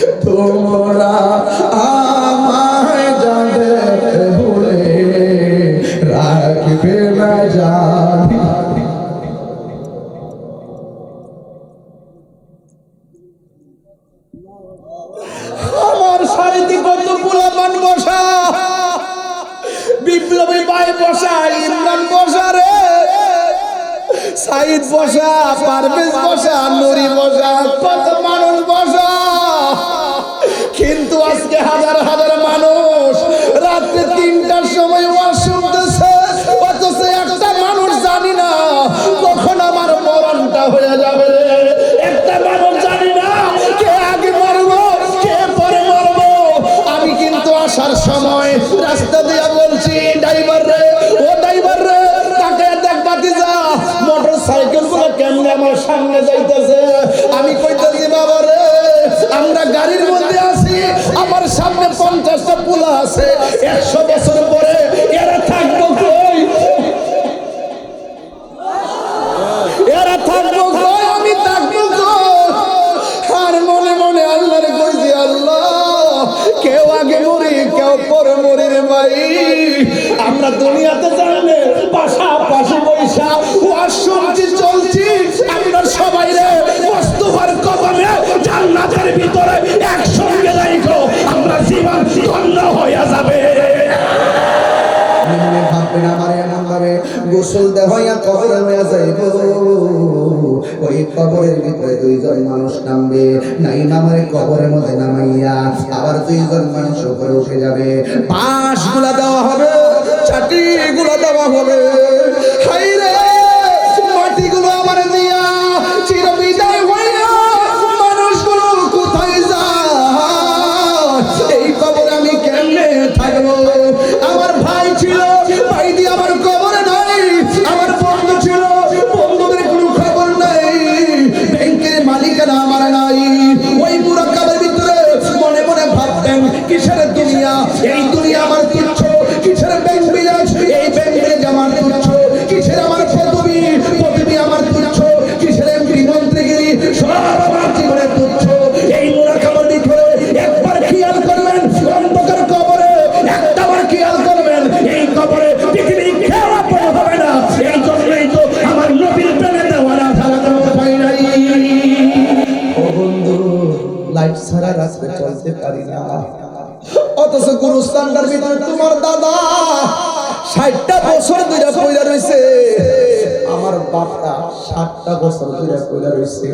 তোমরা আমায় জানে ভুলে রাখবে না জানি। আমার সারিতে কত পোলাপান বসা, বিপ্লবী ভাই বসা, ইমরান বসা রে, সাইদ বসা, পারভেজ বসা, নুরি বসা, কত মানুষ বসা। কিন্তু আজকে হাজার হাজার মানুষ রাত্রে 3টার সময় ওয়াজ শুনতেছে, অথচ একটা মানুষ জানি না কখন আমার মরণটা হয়ে যাবে। একটা মানুষ জানি না কে আগে মরবো কে পরে মরবো। আমি কিন্তু আসার সময় রাস্তা দিয়ে বলছি, ড্রাইভার রে, ও ড্রাইভার রে, তাকে দেখ বাতিজা মোটর সাইকেল গুলো কেমনে আমার সামনে যাইতেছে। আমি কইতেছি বাবা রে, আমরা গাড়ির মধ্যে আছি, আমার সামনে 50টা পোলা আছে, 100 বছর পরে এরা থাকবো কই? এরা থাকবো কই? আমি থাকবো কই? আর মনে মনে আল্লাহরে কইছি, আল্লাহ কেউ আগে মরি কেউ পরে মরি রে ভাই। আমরা দুনিয়াতে জানলে পাশাপাশি বৈশা ওয়াজ শুনছি চলছি, আমরা সবাই রে মোস্তফার কদমে জান্নাতের ভিতরে একসঙ্গে রাখো, আমরা জীবন ধন্য হয়ে যাবে। মনে ভাববেন আমার এমন ভাবে গোসল দেওয়া কবরে হয়ে যাইব, ওই কবরের ভিতরে 2জন মানুষ নামবে, নাই নামের কবরের মধ্যে নামাইয়া আবার 2জন মানুষ উপরে উঠে যাবে। বাঁশ গুলা দেওয়া হবে, চাটি গুলা দেওয়া হবে, হাই রে মাটিগুলো আমার দিয়া চিরবিদায় হইয়া মানুষগুলো কোথায় যায়? এই কবরে আমি কেমনে থাকবো? আমার ভাই ছিল, ভাই দিয়ে আমার কবরে নাই, আমার বন্ধু ছিল, বন্ধুদের কোনো খবর নাই, ব্যাংকের মালিকানা আমার নাই। ওই মুরাক্কাবের ভিতরে মনে মনে ভাবতেন কিসের দুনিয়া, এই দুনিয়া আমার তুচ্ছ, কিসের ব্যাংক বিলাস, এই ব্যাংক বিলাস আমার তুচ্ছ, কিসের আমার পদবি, পদবি আমার তুচ্ছ, কিসের এমপি মন্ত্রীগিরি, সব আমার জীবনে তুচ্ছ। এই মুরাক্কাবের ভিতরে একবার খেয়াল করবেন, অন্ধকার কবরে একটাবার খেয়াল করবেন, এই কবরে পৃথিবীর কেউ আপন হবে না। এই জন্যই তো আমার নবীর প্রেমে দেওয়ানা ধারণা পাই নাই। ও বন্ধু, লাইট ছাড়া রাস্তা চলতে পারি না, অথচ গুরুস্থানটার ভিতরে তোমার দাদা 60টা বছর ধরে পয়লা রইছে, আমার বাপটা 60টা বছর ধরে পয়লা রইছে।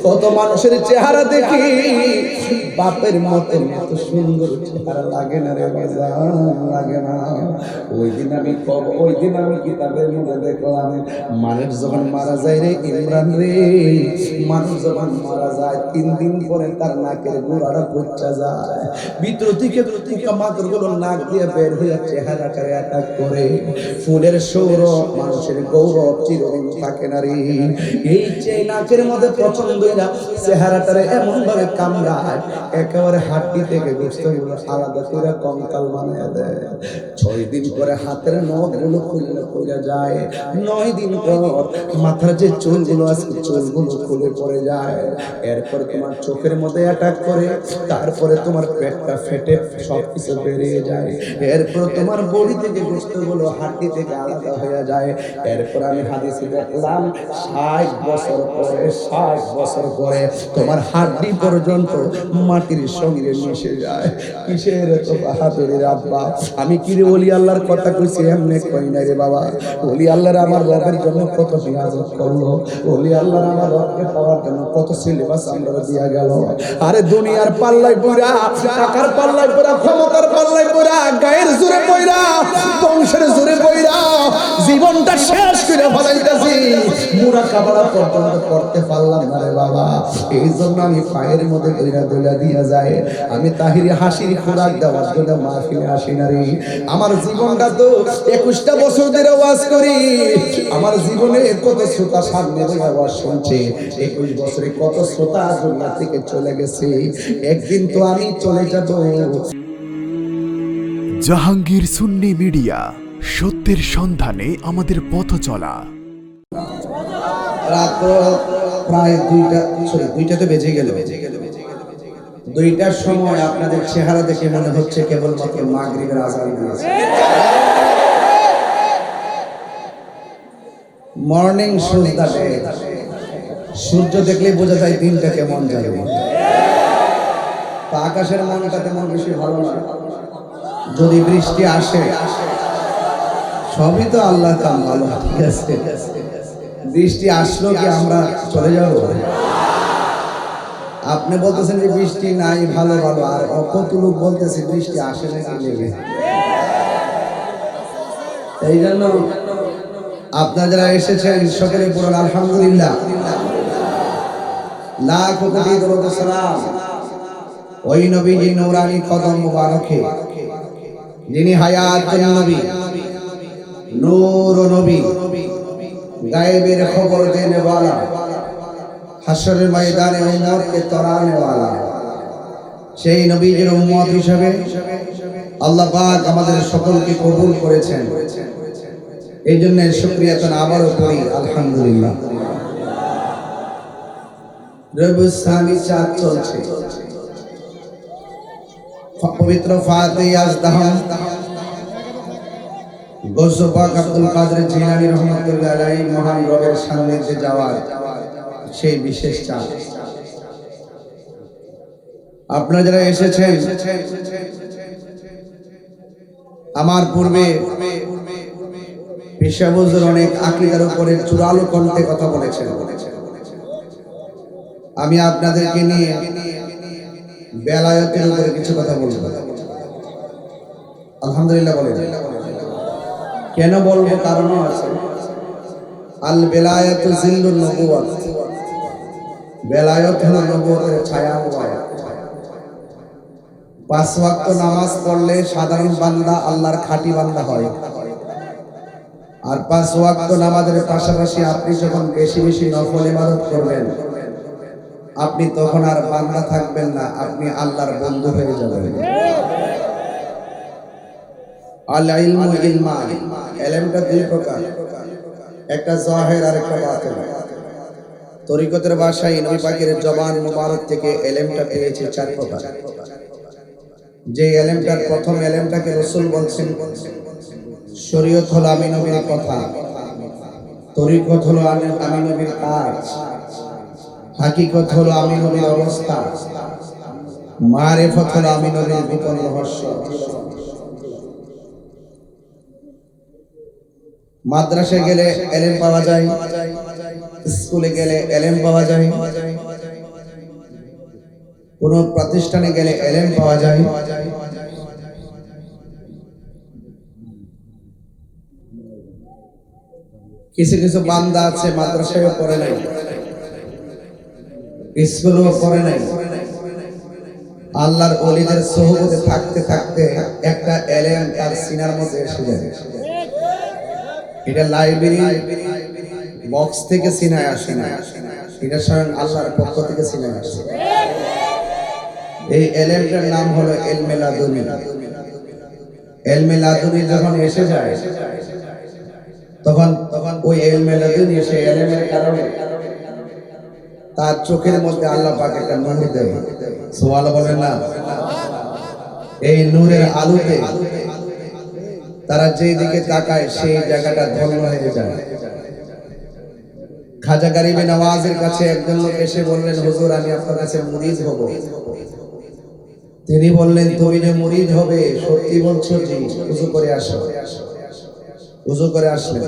কত মানুষের চেহারা দেখি বাপের মতো এত সুন্দর চেহারা লাগে না রে বাজান, লাগে না। ওই দিন আমি কিতাবের মধ্যে দেখলাম, মানুষ যখন মারা যায় রে ইমরান রে, মানুষ যখন মারা যায় 3 দিন পরে তার নাকের গোড়াটা পচা যায়, ভিতর থেকে পোকামাকড় গুলো নাক দিয়ে বের হয়ে চেহারাটারে অ্যাটাক করে। ফুলের সৌরভ মানুষের গৌরব চিরদিন থাকে না রে। এই যে নাকের মধ্যে পছন্দ হইরা চেহারাটারে এমন ভাবে কামড়ায়, একেবারে হাড্ডি থেকে গোশতগুলো আলাদা করে কঙ্কাল বানিয়ে দেয়। 6 দিন পরে হাতের নখগুলো খুলে যায়, 9 দিন পর মাথার যে চুলগুলো আছে চুলগুলো খুলে পড়ে যায়। এরপর তোমার চোখের মধ্যে অ্যাটাক করে, তারপরে তোমার পেটটা ফেটে সবকিছু বেরিয়ে যায়। এরপর তোমার বডি থেকে গোশতগুলো হাড্ডি থেকে আলাদা হয়ে যায়। এরপর আমি হাদিসে দেখলাম 60 বছর পরে তোমার হাড্ডি পর্যন্ত মাটির সঙ্গে মিশে যায়। কিসের তো বাহাদুরি আব্বা, আমি কি রে ওলি আল্লাহর কথা কইছি এমনি কই না রে বাবা। ওলি আল্লাহর আমার রবের জন্য কত বিয়াজত করলো, ওলি আল্লাহর আমার রবকে পাওয়ার জন্য কত সিলেবাস আমরা দিয়া গেল। আরে দুনিয়ার পাল্লাই পড়া, টাকার পাল্লাই পড়া, ক্ষমতার পাল্লাই পড়া, গায়ের জোরে পড়া, বংশের জোরে পড়া জীবনটা শেষ করে ফলাইতেছি, মুরাকাবা পর্যন্ত করতে পারলাম না রে বাবা। এই জন্য আমি পায়ের মধ্যে দইলা দিয়া যায়, আমি তাহিরি হাসির খোরাক দেওয়ার জন্য মাহফিলে আসি না রে। আমার জীবনটা তো 21টা বছর ধরে ওয়াজ করি, আমার জীবনে কত শ্রোতা সামনে বলে ওয়াজ শুনছে, 21 বছরে কত শ্রোতা দুনিয়া থেকে চলে গেছে, একদিন তো আমি চলে যাব। জাহাঙ্গীর সুন্নি মিডিয়া, সত্যের সন্ধানে আমাদের পথ চলা। রাত প্রায় 2টাতে বেজে গেল, 2টার সময় আপনাদের চেহারা দেখে মনে হচ্ছে কেবলমাত্র মাগরিবের আযান দিয়েছে। Morning shows the day. সূর্য দেখলেই বোঝা যায় দিনটা কেমন যাবে। তা আকাশের মনটা তেমন বেশি ভালো না। যদি বৃষ্টি আসে সবই তো আল্লাহ তাআলা ভালো, ঠিক আছে। বৃষ্টি আসলো কি আমরা চলে যাব? আপনি বলতেছেন যে বৃষ্টি নাই, ভালো ভালো, আর কত লোক বলতেছে বৃষ্টি আসে না কি লেগে। এই জন্য আপনারা যারা এসেছেন সকলে পড়ুন আলহামদুলিল্লাহ। লাখ কোটি দরুদ সালাম ওই নবীজি নূরানি কদম মুবারকে, যিনি হায়াতুন নবী, নূর নবী, গায়েবের খবর দেনে वाला, হাশরের ময়দানে উম্মতকে তরানে वाला। সেই নবীজির উম্মত হিসেবে আল্লাহ পাক আমাদের সকলকে কবুল করেছেন। এই জন্য শুকরিয়া তো আবারও করি আলহামদুলিল্লাহ। রবিউল সানি চাঁদ চলছে, পবিত্র ফাতিহা আজদাহাম গৌসে পাক আব্দুল কাদের জিলানী রহমাতুল্লাহ আলাইহি মহান রবের সান্নিধ্যে যাওয়ার সেই বিশেষ চাঁদ। আপনারা যারা এসেছেন, আমার পূর্বে পেশা হুজুর অনেক আকীদার উপরে চূড়ালো কণ্ঠে কথা বলেছেন। আমি আপনাদেরকে নিয়ে বেলায়েতের উপরে কিছু কথা বলবো। আলহামদুলিল্লাহ বলেন। কেন বলবো? কারণও আছে। আল বেলায়েতু জিল্লুন নবুওয়াত। বেলায়েত হলো নবুয়তের ছায়া মুবারক। 5 ওয়াক্ত নামাজ পড়লে সাধারণ বান্দা আল্লাহর খাঁটি বান্দা হয়। আর 5 ওয়াক্ত নামাজের পাশাপাশি আপনি যখন বেশি বেশি নফল ইবাদত করবেন, আপনি তখন আর বান্দা থাকবেন না, আপনি আল্লাহর বন্ধু হয়ে যাবেন। আল ইলমু ইলমান, ইলমটা দুই প্রকার, একটা জাহির আর একটা বাতিন। তরিকতের ভাষায় নবী পাকের জবান মুবারক থেকে ইলমটা পেয়েছে 4 প্রকার। যে ইলমটার প্রথম ইলমটাকে রাসূল বলছেন শরীয়ত হলো আমি নবীর কথা, তরিকত হলো আমি নবীর কাজ, হাকিকত হলো আমি নবীর অবস্থা, মারিফত হলো আমি নবীর গোপন রহস্য। মাদ্রাসায় গেলে ইলম পাওয়া যায়, স্কুলে গেলে ইলম পাওয়া যায়, কোন প্রতিষ্ঠানে গেলে ইলম পাওয়া যায়। কিছু কিছু বান্দা আছে মাদ্রাসায়ও পড়ে নাই, স্কুলেও পড়ে নাই, আল্লাহর ওলিদের সোহবতে থাকতে থাকতে একটা ইলম তার সিনার মধ্যে এসে যায়। এটা লাইব্রেরি বক্স থেকে সিনায় আসে না, এটা স্বয়ং আল্লাহর পক্ষ থেকে সিনায় আসে। এই ইলমটার নাম হলো ইলমে লাদুনী। ইলমে লাদুনী যখন এসে যায় তখন ওই ইলমে লাদুনী, সেই ইলমের কারণে তার চোখের মধ্যে আল্লাহ পাক একটা নূর দেয়। সুবহানাল্লাহ বলেন না? এই নূরের আলোতে তারা যেই দিকে তাকায় সেই জায়গাটা ধন্য হয়ে যায়। খাজা গরিবে নওয়াজের কাছে একজন লোক এসে বললেন, হুজুর আমি আপনার কাছে মুরিদ হব। তিনি বললেন, তুমি যে মুরিদ হবে সত্যি বলছো? জি। ওযু করে আসো। ওযু করে আসলেন,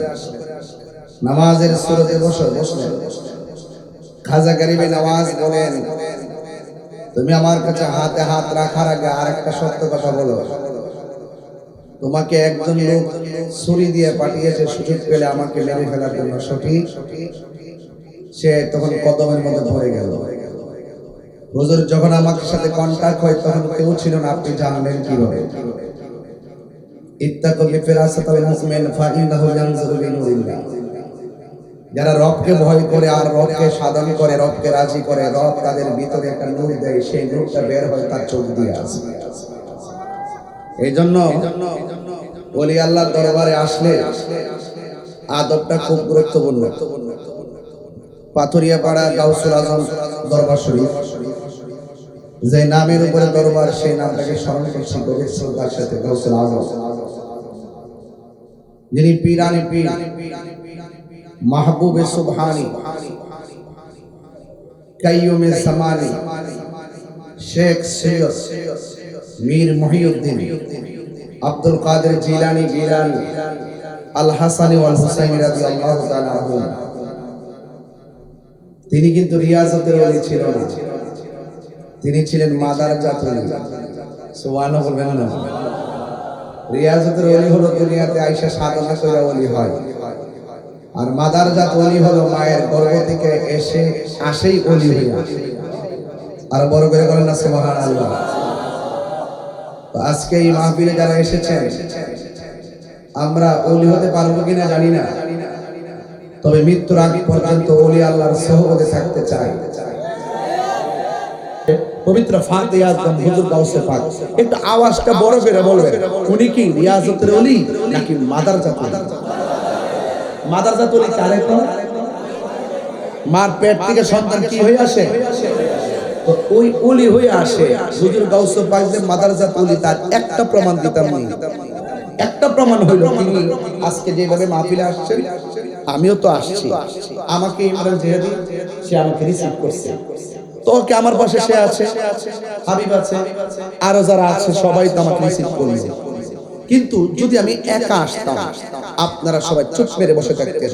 নামাজের সুরতে বসলেন। খাজা গরিবে নওয়াজ বলেন, তুমি আমার কাছে হাতে হাত রাখার আগে আরেকটা সত্য কথা বলো। তোমাকে একজন লোক ছুরি দিয়ে পাঠিয়েছে সুযোগ পেলে আমাকে মেরে ফেলার জন্য, সঠিক? সে তখন কদমের মধ্যে পড়ে গেল। হুজুর যখন আমার সাথে কন্টাক্ট হয় তখন কেউ ছিল না, আপনি জানলেন কিভাবে? ইত্তাকু বিফিরাসাতিল মুমিন ফাইন্নাহু ইয়ানজুরু বিনুরিল্লাহ। যারা রবকে ভয় করে আর রবকে সাধন করে, রবকে রাজি করে, রব তাদের ভিতরে একটা নূর দেয়, সেই নূরটা বের হয় তার চোখ দিয়ে আসে। এই জন্য ওলি আল্লাহর দরবারে আসলে আদবটা খুব গুরুত্বপূর্ণ। পাথরিয়া পাড়া গাউসুল আজম দরবার শরীফ, যে নামের উপরে দরবার সেই নামটাকে স্মরণ করছি গভীর শ্রদ্ধার সাথে গাউসুল আজম, যিনি পীরানি পীর মাহবুবে সুবহানি কাইয়ুমে জামানি শেখ সৈয়দ মীর মহিউদ্দিন আব্দুল কাদের জিলানী গিলানী আল হাসানি ওয়াল হুসাইনি রাদিয়াল্লাহু তাআলা আনহুম। তিনি কিন্তু রিয়াজতের ওলি ছিলেন না, তিনি ছিলেন মাদারজাত ওলি। সুবহানাল্লাহ বলবেন না? রিয়াজতের ওলি হলো দুনিয়াতে আয়েশা সাধনা করে ওলি হয়, আর মাদারজাত ওলি হলো মায়ের গর্ভ থেকে আসেই ওলি হয়ে আসে। আর বড় করে বলেন না সুবহানাল্লাহ। তো আজকে এই মাহফিলে যারা এসেছেন, আমরা ওলি হতে পারবো কিনা জানি না, তবে মৃত্যুর আগ পর্যন্ত ওলি আল্লাহর সোহবতে থাকতে চাই। পবিত্র ফাতিহা আজম হুজুর গাউসে পাক, একটু আওয়াজটা বড় করে বলবেন, উনি কি রিয়াজতের ওলি নাকি মাদারজাত ওলি? মাদারজাত ওলি কারে কোন? মার পেট থেকে সন্তান কি হয়ে আসে, তো ওই ওলি হয়ে আসে। হুজুর গাউসে পাক যে মাদারজাত ওলি, তার একটা প্রমাণ দিতাম না। একটা প্রমাণ হইল, তিনি আজকে যেভাবে মাহফিলে আসছেন, আমিও তো আসছি। আমাকে ইমরান জিহাদি সে আমাকে রিসিভ করছে, তো কে আমার পাশে সে আছে, হাবিব আছে, আরো যারা আছে সবাই তো আমাকে রিসিভ করবে। কিন্তু যদি আমি একা আসতাম, আপনারা সবাই চুপ মেরে বসে থাকতেন।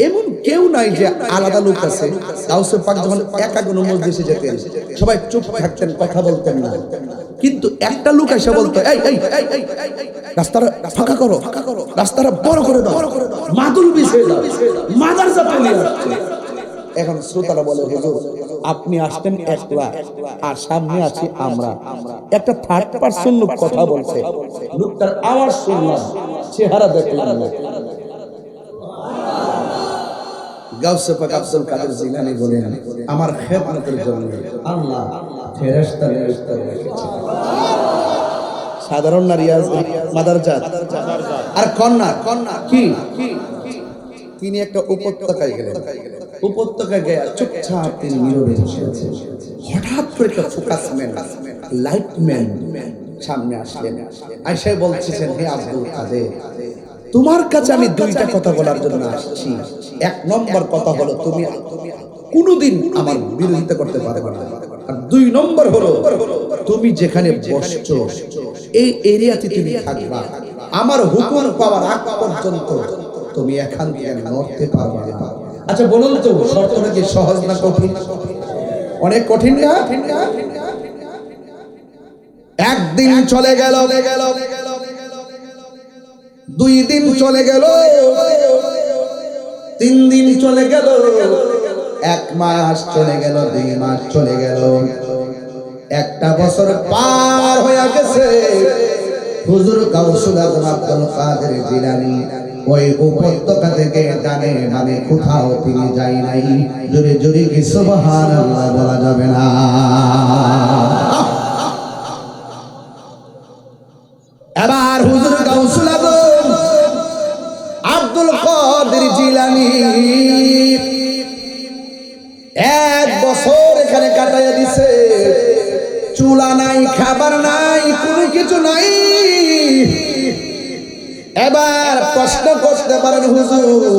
এমন কেউ নাই যে আলাদা লোক আছে। গাউসে পাক যখন একা কোনো মজলিসে যেতেন, সবাই চুপ থাকতেন, কথা বলতেন না। কিন্তু একটা লোক এসে বলতো, এই এই এই রাস্তাটা ফাঁকা করো, রাস্তাটা বড় করে দাও, মাদুল বিছিয়ে দাও, মাদারজাত ওলি আসছে। এখন শ্রোতারা বলে, হুজুর আপনি আসতেন একলা, আর সামনে আছি আমরা। একটা থার্ড পারসন লোক কথা বলছে, লোকটার আওয়াজ শুনলাম, চেহারা দেখলাম না। গাউসে পাক আব্দুল কাদের জিলানী বলেন, আমার খেদমতের জন্য আল্লাহ ফেরেশতা রেখেছে। সাধারণ না রিয়াজ মাদারজাত, আর কন্যা কি? তিনি একটা উপত্যকায় গেলেন, উপত্যকায় গিয়ে চুপচাপ তিনি নীরবে বসে আছেন। হঠাৎ করে একটা ফোকাসম্যান, লাইটম্যান সামনে আসলেন, আয়েশা বলতেছেন, হে আব্দুল কাদের, তোমার কাছে আমি দুইটা কথা বলার জন্য আসছি। এক নম্বর কথা হলো, তুমি কোনোদিন আমার বিরোধিতা করতে পারবে না। আর দুই নম্বর হলো, তুমি যেখানে বসছো এই এরিয়াতে তুমি থাকবা, আমার হুকুম পাওয়ার আগ পর্যন্ত তুমি এখান থেকে নড়তে পারবে না। আচ্ছা বলুন তো, শর্তটা কি সহজ না কঠিন? অনেক কঠিন না? একদিন চলে গেল, 2 দিন চলে গেল, 3 দিন চলে গেল, 1 মাস চলে গেল, 2 মাস চলে গেল, 1টা বছর পার হয়ে গেছে। হুজুর গাউসুল আজম আব্দুল কাদের জিলানী ওই উপত্যকা থেকে ডানে বামে কোথাও তিনি যাই নাই। জোরে জোরে কি সুবহানাল্লাহ বলা যাবে না? এবার হুজুর গাউসুল আজম আব্দুল কাদের জিলানী 1 বছর এখানে কাটাইয়া দিছে। চুলা নাই, খাবার নাই, কোনো কিছু নাই। এবার প্রশ্ন করতে পারেন, হুজুর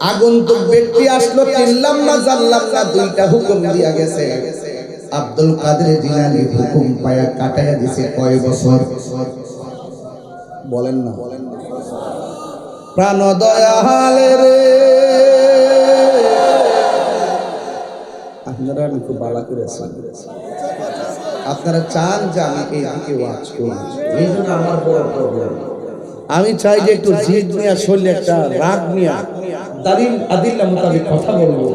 আগন্তুক ব্যক্তি আসলো, চিনলাম না জানলাম না, 2টা হুকুম দিয়া গেছে। আব্দুল কাদের জিলানী হুকুম পায়া কাটাইয়া দিছে কয় বছর? বলেন না। প্রাণ দয়ালে রে, আপনারা আমি খুব ভালো করেছেন, আপনারা চান যে আমি এই দিকে ওয়াজ করি, এই জন্য আমার বড় প্রবলেম। আমি চাই যে একটু জিদ নিয়ে, শরীরে একটা রাগ নিয়ে দালিল আদিল্লা মোতাবেক কথা বলবো।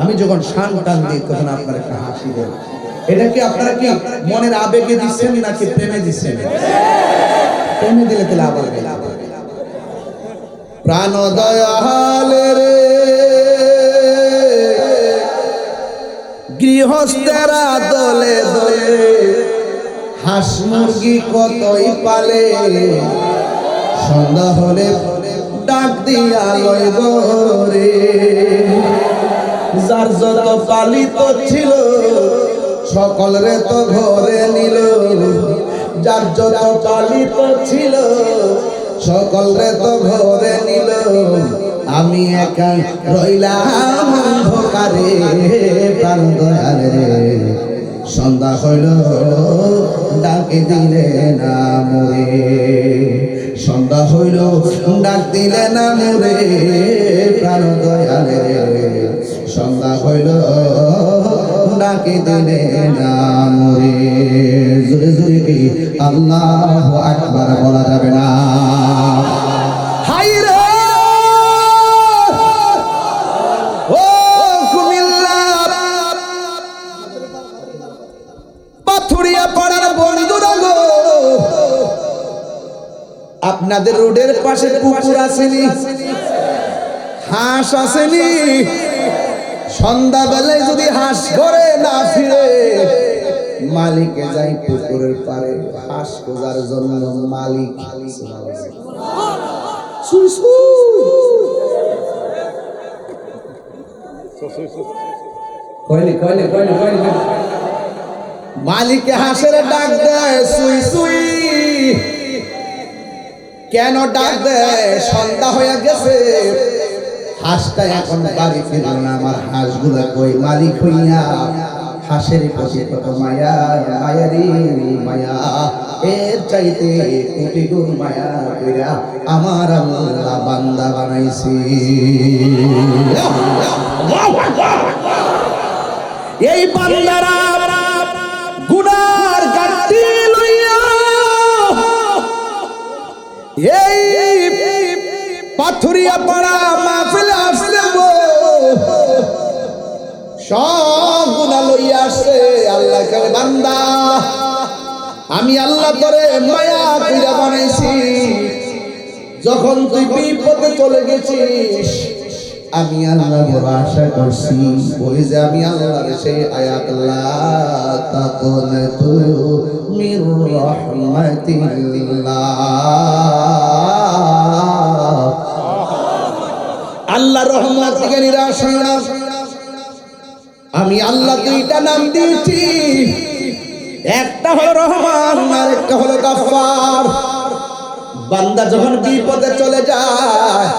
আমি যখন শান টান দিই তখন আপনারা একটা হাসি দেন। এটা কি আপনারা কি মনের আবেগে দিচ্ছেন নাকি প্রেমে দিচ্ছেন? প্রেমে দিলে তাহলে আবার প্রাণ দয়ালে রে, গৃহস্থেরা দলে দলে, হাঁস মুরগি কতই পালে, সন্ধ্যা হলে ডাক দিয়া লয় গরে। যার যত পালিত ছিল সকলরে তো ঘরে নিল, যার যত পালিত ছিল সকলরে তো ঘরে নিল, আমি একা রইলাম অন্ধকারে প্রাণ দয়াল রে। সন্ধ্যা হইল ডাকে দিলে না মোরে, সন্ধ্যা হইল ডাক দিলে না মোরে প্রাণ দয়াল রে। সন্ধ্যা হইল ডাকে দিলে না মোরে। জোরে জোরে কি আল্লাহু আকবার বলা যাবে না? হাই রে ও কুমিল্লা পাথুরিয়া পাড়ার বন্ধুরা গো, আপনাদের রোডের পাশে পুকুর আসেনি, হাঁস আসেনি? সন্ধ্যাবেলায় যদি হাঁস ঘরে না ফিরে, মালিকে যাই পুকুরের পাড়ে হাঁস খোঁজার জন্য। মালিক মালিকে হাঁসের ডাক দেয় সুই সুই। কেন ডাক দেয়? সন্ধ্যা হয়ে গেছে, হাঁসটা এখন বাড়ি ফিরল না, আমার হাঁসগুলো কই? মালিক হইয়া হাঁসের প্রতি কত মায়া, মায়ারি মায়া, এর চাইতে কোটি গুণ মায়া কইরা আমার আল্লাহ বান্দা বানাইছি। এই বান্দারা গুনার গাড়ি লইয়া এই পাথুরিয়া পাড়া মাহফিলে আসছে গো, সব গুনাহ লইয়া আসছে। আল্লাহ কয় বান্দা, আমি আল্লাহ তোরে মায়া কইরা বানাইছি, যখন তুই বিপদে চলে গেছিস আমি আল্লাহ বড় আশা করছি। ওই যে আমি আল্লাহর সেই আয়াত লা তাকুনাতু মির রাহমাতিল্লাহ, আল্লাহ রহমত থেকে নিরাশ হয় না। আমি আল্লাহ দুইটা নাম দিয়েছি, একটা হলো রহমান আর একটা হলো গফফার। বান্দা যখন বিপদে চলে যায়,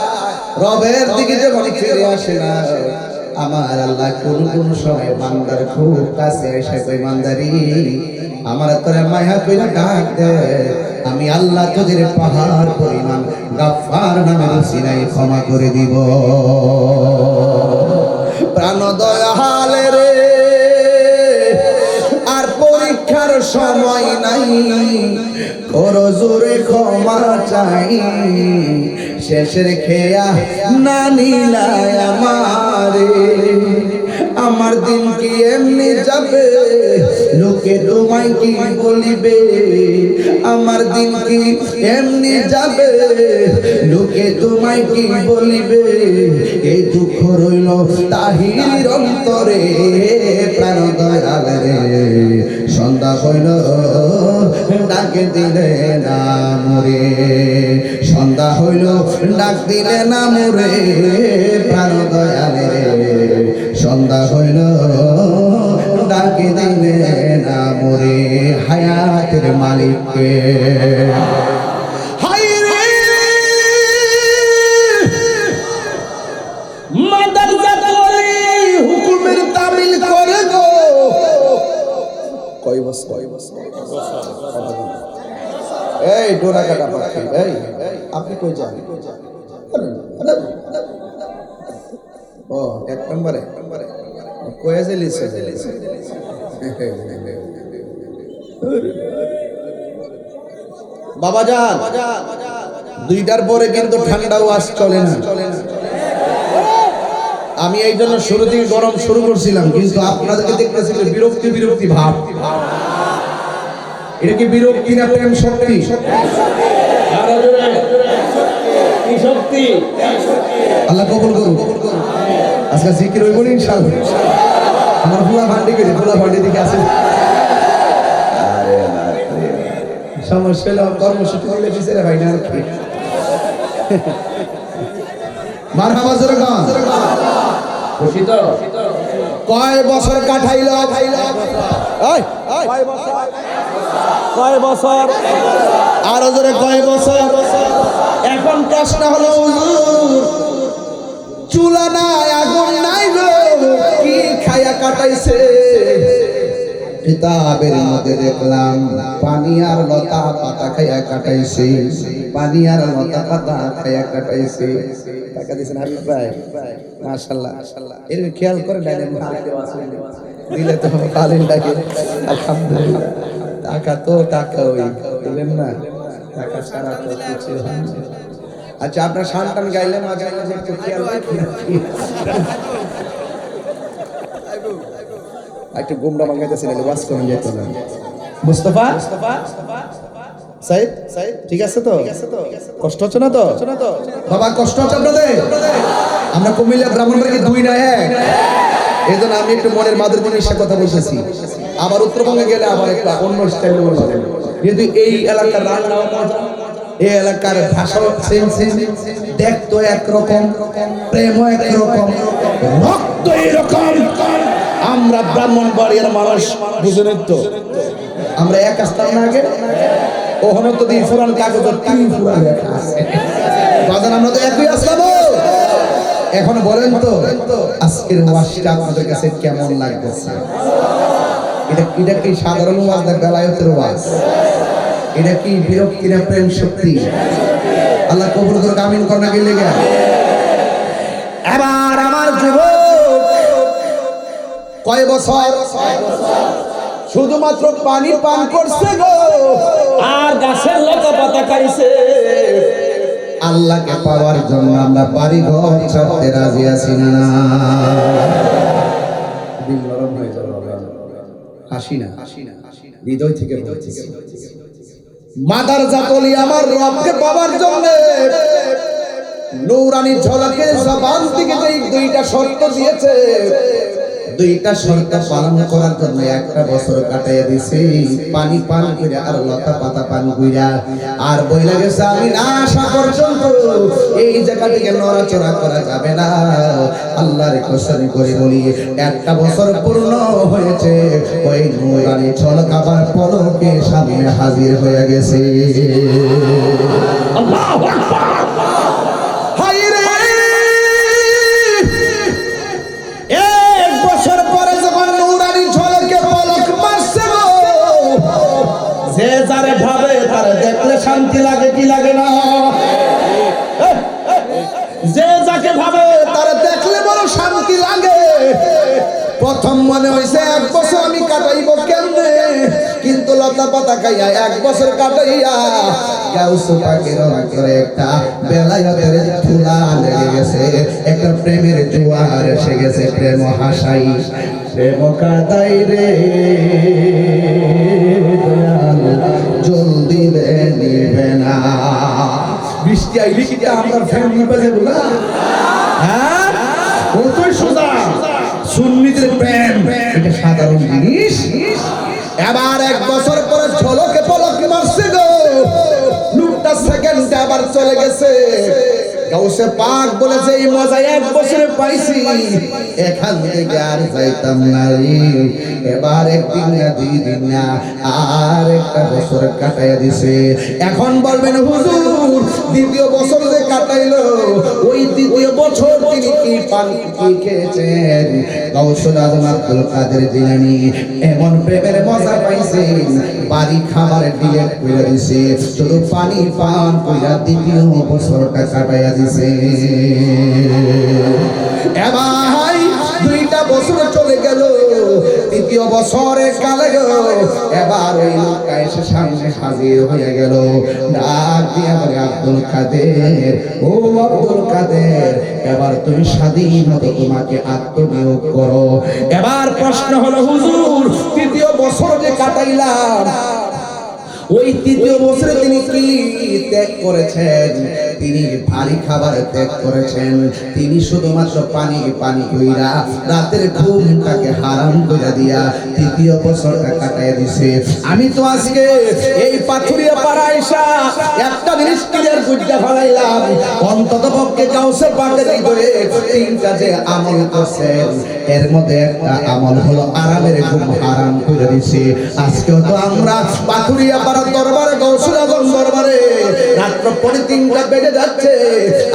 রবের দিকে যখন ফিরে আসে না, আমার আল্লাহ কোন কোন সময় বান্দার খুব কাছে এসে কই, বান্দারি আমার তোরে মায়া কইরা ডাক দে, আমি আল্লাহ তোদের পাহাড় পরিমাণ গফফার নামের উসিলায় ক্ষমা করে দিব। প্রাণ দয়াল রে, আর পরীক্ষার সময় নাই, করো জোরে ক্ষমা চাই, শেষের খেয়া না নিলাই আমারে, আমার দিন কি এমনি যাবে, লোকে তোমায় কি বলিবে, আমার দিন কি এমনি যাবে, লোকে তোমায় কি বলিবে, এই দুঃখ রইল তাহির অন্তরে প্রাণ দয়াল রে। সন্ধ্যা হইল ডাকে দিলে না মোরে, সন্ধ্যা হইল ডাক দিলে না মোরে প্রাণ দয়াল রে। সন্ধ্যা হইল ডাকে দিলে না মোরে হায়াতের মালিককে। হায় রে মাদার জাতলি হুকুমের তামিল করে গো। কয় বছর এই ডোরা কাটা পাখি, এই আপনি কই যান? ও এক নম্বরে কয়ে জেলিছে বাবা যান, দুইটার পরে কিন্তু ঠান্ডা ওয়াশ চলে না। আমি এই জন্য শুরু থেকে গরম শুরু করছিলাম, কিন্তু আপনাদেরকে দেখতেছি বিরক্তি বিরক্তি ভাব। এটা কি বিরক্তি না প্রেম শক্তি? আল্লাহ কবুল করুন। আজকে জিকির হইব না ইনশাআল্লাহ। আমার পুরা ভান্ডি করে পুরা ভান্ডি দিকে আছে। সমস্যা হলো কর্মসূচি করলে পিছনে ভাই না কি মারহাবা জোরে গান। খুশি তো? কয় বছর কাটাইল কয় বছর? আরো জোরে কয় বছর? এখন প্রশ্ন হলো হুজুর, চুলা নাই, আগুন নাই গো, কি খায়া কাটাইছে? কিতাবের মধ্যে দেখলাম পানি আর লতা পাতা খায়া কাটাইছে, পানি আর লতা পাতা খায়া কাটাইছে। টাকা দিয়েছেন হাবিব ভাই, মাশাআল্লাহ। এর খেয়াল করে ডাইরেক্ট দিলে তো ভালোই লাগে, আলহামদুলিল্লাহ। টাকা তো টাকা, ওই দিলেন না, টাকা ছাড়া তো কিছু হয় না। আচ্ছা, আপনার সন্তান গাইলে মাঝে মাঝে একটু খেয়াল রাখি, একটু গুমরা মাঙ্গাইতেছেন, ওয়াজ করে যেত না। মুস্তাফা সাইদ, ঠিক আছে তো? কষ্ট হচ্ছে না তো বাবা? কষ্ট হচ্ছে আপনাদের? আমরা কুমিল্লা ব্রাহ্মণবাড়িকে দুই না এক, এই জন্য আমি একটু মনের মাদের জিনিসের কথা বলতেছি। আবার উত্তরবঙ্গে গেলে আবার একটা অন্য স্টাইল বলবো, যেহেতু এই এলাকার রান্না, এই এলাকার ভাষা সেম সেম, দেখতো একরকম, প্রেমও একরকম, রক্ত এরকম। আমরা ব্রাহ্মণবাড়িয়ার মানুষ, বুঝলেন তো? আমরা এক আসতাম না আগে, ওখানে তো দিয়ে পুরান কাগজ বাজান, আমরা তো একই আসলাম। এখন বলেন তো আজকের ওয়াজটা আপনাদের কাছে কেমন লাগতেছে? এটা কি সাধারণ ওয়াজ না বেলায়েতের ওয়াজ? এটা কি বিরক্তি না প্রেম শক্তি? আল্লাহ কবুল করুক, আমিন করনা গেলে গা। এবার আমার যুবক, কয় বছর শুধুমাত্র পানি পান করছে গো, আর গাছের লতা পাতা খাইছে। আল্লাহকে পাওয়ার জন্য আমরা বাড়ি ঘর ছাড়তে রাজি আছি না? দিল নরম হয়ে যাবে, হাসি না, হৃদয় থেকে বলতেছি। মাদার জাতলি আমার রবকে পাওয়ার জন্য নূরানি ঝলকের জবান থেকে যে দুইটা শর্ত দিয়েছে, দুইটা শর্ত পালন করার জন্য একটা বছর কাটাইয়া দিছি। পানি পান কইরা আর লতা পাতা পান কইরা, আর বইলা গেছে আমি না আসা পর্যন্ত এই জায়গা থেকে নড়াচড়া করা যাবে না। আল্লাহর কসম করে বলি, একটা বছর পূর্ণ হয়েছে, ওই নূরানি ঝলক আবার পলকে সামনে হাজির হয়ে গেছে। আল্লাহু আকবার। যে যারে ভাবে তারে দেখলে শান্তি লাগে কি লাগে না? যে যাকে ভাবে তারে দেখলে বড় শান্তি লাগে। প্রথম মনে হইছে এক বছর আমি কাটাইব কেমনে, কিন্তু লতা পাতা খাইয়া এক বছর কাটাইয়া গাউসু পাখির অন্তরে একটা বেলায়েতের ধুলা লেগে গেছে, একটা প্রেমের জোয়ার এসে গেছে। প্রেম হাসাই, প্রেম কাদাই রে জলদি নিবে না। বৃষ্টি আইলে কি আমরা ফ্যামিলি বাজে বলা? হ্যাঁ, কতই সোজা। সুন্নিদের প্রেম এটা সাধারণ জিনিস। এবার এক বছর পরে ঝলকে পলক মারছে গো, লুকটা সেকেন্ডে আবার চলে গেছে। গাউসে পাক বলেছে এই মজা এক বছরে পাইছি, এখান থেকে আর যাইতাম না। এবার একদিন না, দুই দিন না, আর একটা বছর কাটাইয়া দিছে। এখন বলবেন হুজুর, দ্বিতীয় বছর যে কাটাইলো, ওই দ্বিতীয় বছর তিনি কি পান কি খেয়েছেন? গাউসুল আজম আব্দুল কাদের জিলানী এমন প্রেমের মজা পাইছেন, বাড়ি খাবার ডিলেট করে দিছে, শুধু পানি পান কইরা দ্বিতীয় বছরটা কাটাইয়া দিছে। এবার দুইটা বছর চলে গেল, তৃতীয় বছরে কালে গেল। এবার ওই লোকটা এসে সামনে হাজির হয়ে গেল, ডাক দিয়ে বলে আব্দুল কাদের, ও আব্দুল কাদের, এবার তুমি স্বাধীন মতো তোমাকে আত্মনিয়োগ করো। এবার প্রশ্ন হলো হুজুর, তৃতীয় বছর যে কাটাইলাম, ওই ওই তৃতীয় বছরে তিনি কি ত্যাগ করেছেন? তিনি ভারী খাবার ত্যাগ করেছেন। তিনি শুধুমাত্র পানি কইরা রাতের ঘুমটাকে হারাম করে দিয়া তৃতীয় বছরটা কাটায় দিছে। আমি তো আজকে এই পাথুরিয়া পাড়া আইসা একটা জিনিস ক্লিয়ার বুঝতে ফেলাইলাম, অন্তত পক্ষে গাউসে পাকের ভিতরে তিনটা যে আমল করছেন, এর মধ্যে একটা আমল হলো আরামের ঘুম হারাম করে দিছে। আজকেও তো আমরা পাথুরিয়া পাড়া দরবারে, গাউসুল আজম দরবারে রাত্র পরে 3টা বেজে যাচ্ছে,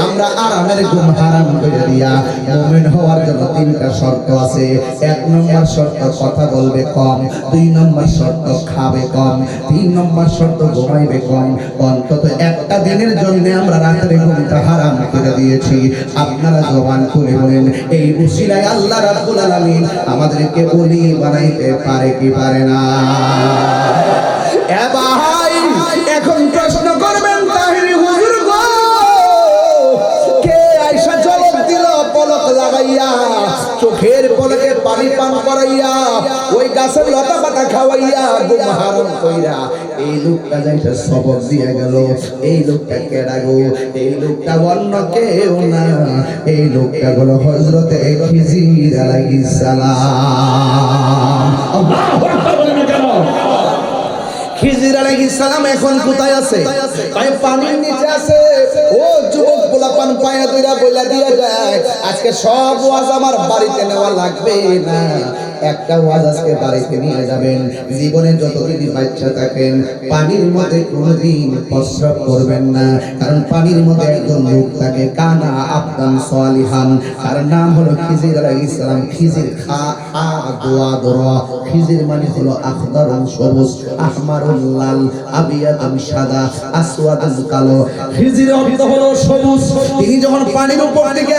আমরা আরামের ঘুম হারাম করে দিয়া মুমিন হওয়ার জন্য 3টা শর্ত আছে। 1 নম্বর শর্ত কথা বলবে কম, 2 নম্বর শর্ত খাবে কম, 3 নম্বর শর্ত ঘুমাইবে কম। অন্তত একটা দিনের জন্য আমরা রাতের ঘুমটা হারাম করে দিয়েছি। আপনারা জবান খুলে বলেন, এই উসিলায় আল্লাহ রাব্বুল আলামিন আমাদেরকে ওলি বানাইতে পারে কি পারে না? এ ভাই, এখন প্রশ্ন করবেন তাহিরি হুজুর গো, কে আয়েশা জবাব দিল পলক লাগাইয়া, চোখের পলকে পানি পান করাইয়া, ওই গাছের লতা পাতা খাওয়াইয়া, ঘুম হারাম কইরা এই লোকটা যাইতে সবক দিয়া গেল। এই লোকটা কেডা গো? এই লোকটা অন্য কেউ না, এই লোকটা হলো হযরতে খিজির আলাইহিস সালাম। আল্লাহু আকবার বলেন না কেন? খিজির আলাইহিস সালাম এখন কোথায় আছে? তাই পানির নিচে আছে। ও যুবক পোলাপান পায়া দুইরা বইলা দিয়া যায়, আজকে সব ওয়াজ আমার বাড়িতে নেওয়া লাগবে না, একটা ওয়াজ আজকে বাড়িতে নিয়ে যাবেন। জীবনে যতদিন বাচ্চা থাকেন পানির মধ্যে কোনোদিন প্রস্রাব করবেন না, কারণ পানির মধ্যে একজন লোক থাকে, কানা আবদান সালিহান, তার নাম হলো খিজির আলাইহিস সালাম। খিজির খা আ দোয়া দরা, খিজির মানে হলো আখদারুন সবুজ, আহমারুল লাল, আবিয়াদুন সাদা, আসওয়াদুন কালো। খিজির অর্থ হলো সবুজ। তিনি যখন পানির উপর থেকে